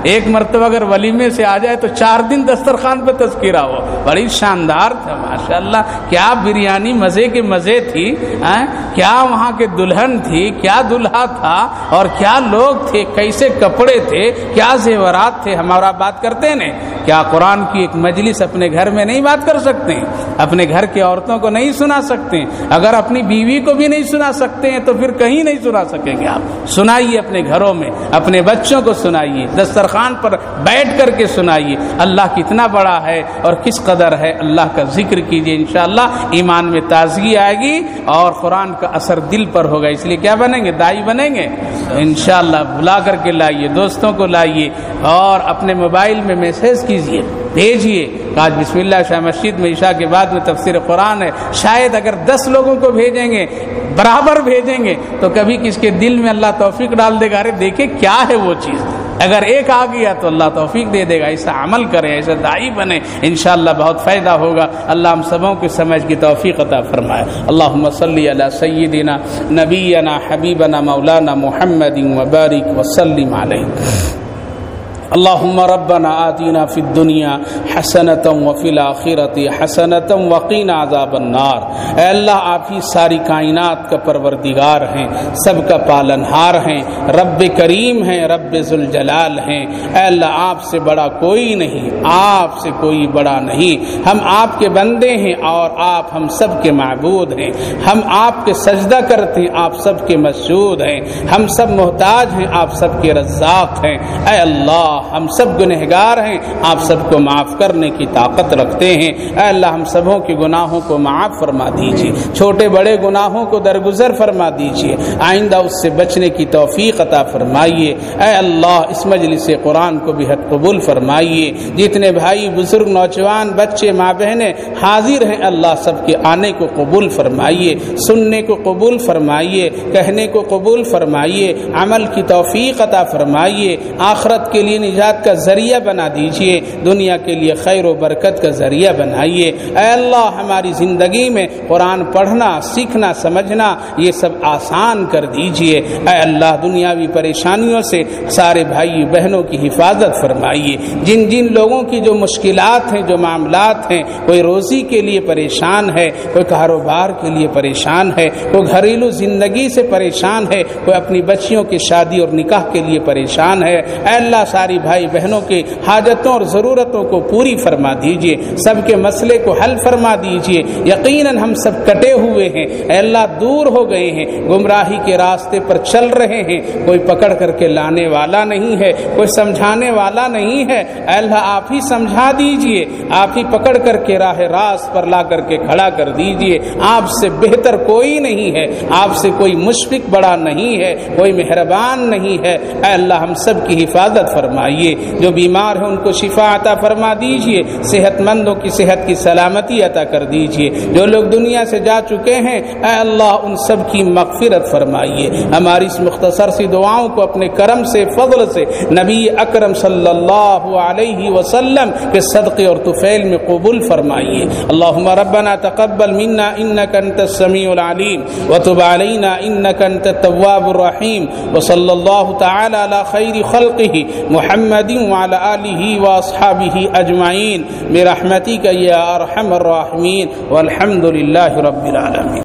S1: ایک مرتبہ اگر ولیمے سے آ جائے تو 4 دن دسترخوان پہ تذکرہ ہو، بڑی شاندار تھا ماشاءاللہ، کیا بریانی مزے کے مزے تھی، کیا وہاں کے دلہن تھی، کیا دلہا تھا اور کیا لوگ تھے، کیسے کپڑے تھے، کیا زیورات تھے۔ ہمارا بات کرتے ہیں کیا قرآن کی ایک مجلس اپنے گھر میں نہیں بات کر سکتے ہیں؟ اپنے گھر کی عورتوں کو نہیں سنا سکتے ہیں؟ اگر اپنی بیوی کو بھی نہیں سنا سکتے ہیں تو پھر کہیں نہیں سنا سکیں گے آپ۔ سنائیے اپنے گھروں میں، اپنے بچوں کو سنائیے، دسترخوان پر بیٹھ کر کے سنائیے اللہ کتنا بڑا ہے اور کس قدر ہے، اللہ کا ذکر کیجیے، انشاءاللہ ایمان میں تازگی آئے گی اور قرآن کا اثر دل پر ہوگا۔ اس لیے کیا بنیں گے؟ دائی بنیں گے انشاءاللہ۔ بلا کر کے لائیے، دوستوں کو لائیے اور اپنے موبائل میں میسج کیجیے، بھیجیے۔ آج بسم اللہ شاہ مسجد میں عشاء کے بعد میں تفسیر قرآن ہے، شاید اگر 10 لوگوں کو بھیجیں گے، برابر بھیجیں گے تو کبھی کس کے دل میں اللہ توفیق ڈال دے گا، ارے دیکھیں کیا ہے وہ چیز۔ اگر ایک آ گیا تو اللہ توفیق دے دے گا۔ ایسا عمل کریں، ایسا داعی بنے، انشاءاللہ بہت فائدہ ہوگا۔ اللہ ہم سبوں کی سمجھ کی توفیق عطا فرمائے۔ اللہم صلی علی سیدنا نبینا حبیبنا مولانا محمد وبارک وسلم علیہ۔ اللهم ربنا آتنا في الدنيا حسنة وفي الآخرة حسنة وقنا عذاب النار۔ اے اللہ آپ ہی ساری کائنات کا پروردگار ہیں، سب کا پالنہار ہیں، رب کریم ہیں، رب ذوالجلال ہیں۔ اے اللہ آپ سے بڑا کوئی نہیں، آپ سے کوئی بڑا نہیں۔ ہم آپ کے بندے ہیں اور آپ ہم سب کے معبود ہیں۔ ہم آپ کے سجدہ کرتے ہیں، آپ سب کے مسجود ہیں۔ ہم سب محتاج ہیں، آپ سب کے رزاق ہیں۔ اے اللہ ہم سب گنہگار ہیں، آپ سب کو معاف کرنے کی طاقت رکھتے ہیں۔ اے اللہ ہم سبوں کے گناہوں کو معاف فرما دیجیے، چھوٹے بڑے گناہوں کو درگزر فرما دیجیے، آئندہ اس سے بچنے کی توفیق عطا فرمائیے۔ اے اللہ اس مجلس قرآن کو بھی حد قبول فرمائیے۔ جتنے بھائی بزرگ نوجوان بچے ماں بہنیں حاضر ہیں اللہ سب کے آنے کو قبول فرمائیے، سننے کو قبول فرمائیے، کہنے کو قبول فرمائیے، عمل کی توفیق عطا فرمائیے، آخرت کے لیے نجات کا ذریعہ بنا دیجئے، دنیا کے لیے خیر و برکت کا ذریعہ بنائیے۔ اے اللہ ہماری زندگی میں قرآن پڑھنا، سیکھنا، سمجھنا یہ سب آسان کر دیجئے۔ اے اللہ دنیاوی پریشانیوں سے سارے بھائی بہنوں کی حفاظت فرمائیے۔ جن جن لوگوں کی جو مشکلات ہیں، جو معاملات ہیں، کوئی روزی کے لیے پریشان ہے، کوئی کاروبار کے لیے پریشان ہے، کوئی گھریلو زندگی سے پریشان ہے، کوئی اپنی بچیوں کی شادی اور نکاح کے لیے پریشان ہے، اے اللہ ساری بھائی بہنوں کی حاجتوں اور ضرورتوں کو پوری فرما دیجئے، سب کے مسئلے کو حل فرما دیجئے۔ یقیناً ہم سب کٹے ہوئے ہیں، اے اللہ دور ہو گئے ہیں، گمراہی کے راستے پر چل رہے ہیں، کوئی پکڑ کر کے لانے والا نہیں ہے، کوئی سمجھانے والا نہیں ہے۔ اے اللہ آپ ہی سمجھا دیجئے، آپ ہی پکڑ کر کے راہ راست پر لا کر کے کھڑا کر دیجئے۔ آپ سے بہتر کوئی نہیں ہے، آپ سے کوئی مشفق بڑا نہیں ہے، کوئی مہربان نہیں ہے۔ اے اللہ ہم سب کی حفاظت فرمائیے، جو بیمار ہیں ان کو شفا عطا فرما دیجئے، صحت مندوں کی صحت کی سلامتی عطا کر دیجئے، جو لوگ دنیا سے جا چکے ہیں اے اللہ ان سب کی مغفرت فرمائیے۔ ہماری اس مختصر سی دعاؤں کو اپنے کرم سے، فضل سے نبی اکرم صلی اللہ علیہ وسلم کے صدقے اور طفیل میں قبول فرمائیے۔ اللہم ربنا تقبل منا انک انت السمیع العلیم وتب علینا انک انت التواب الرحیم وصلی اللہ تعالی علی خیر خلقہ محمد وعلى آلہ واصحابہ اجمعین برحمتک یا ارحم الراحمین والحمد للہ رب العالمین۔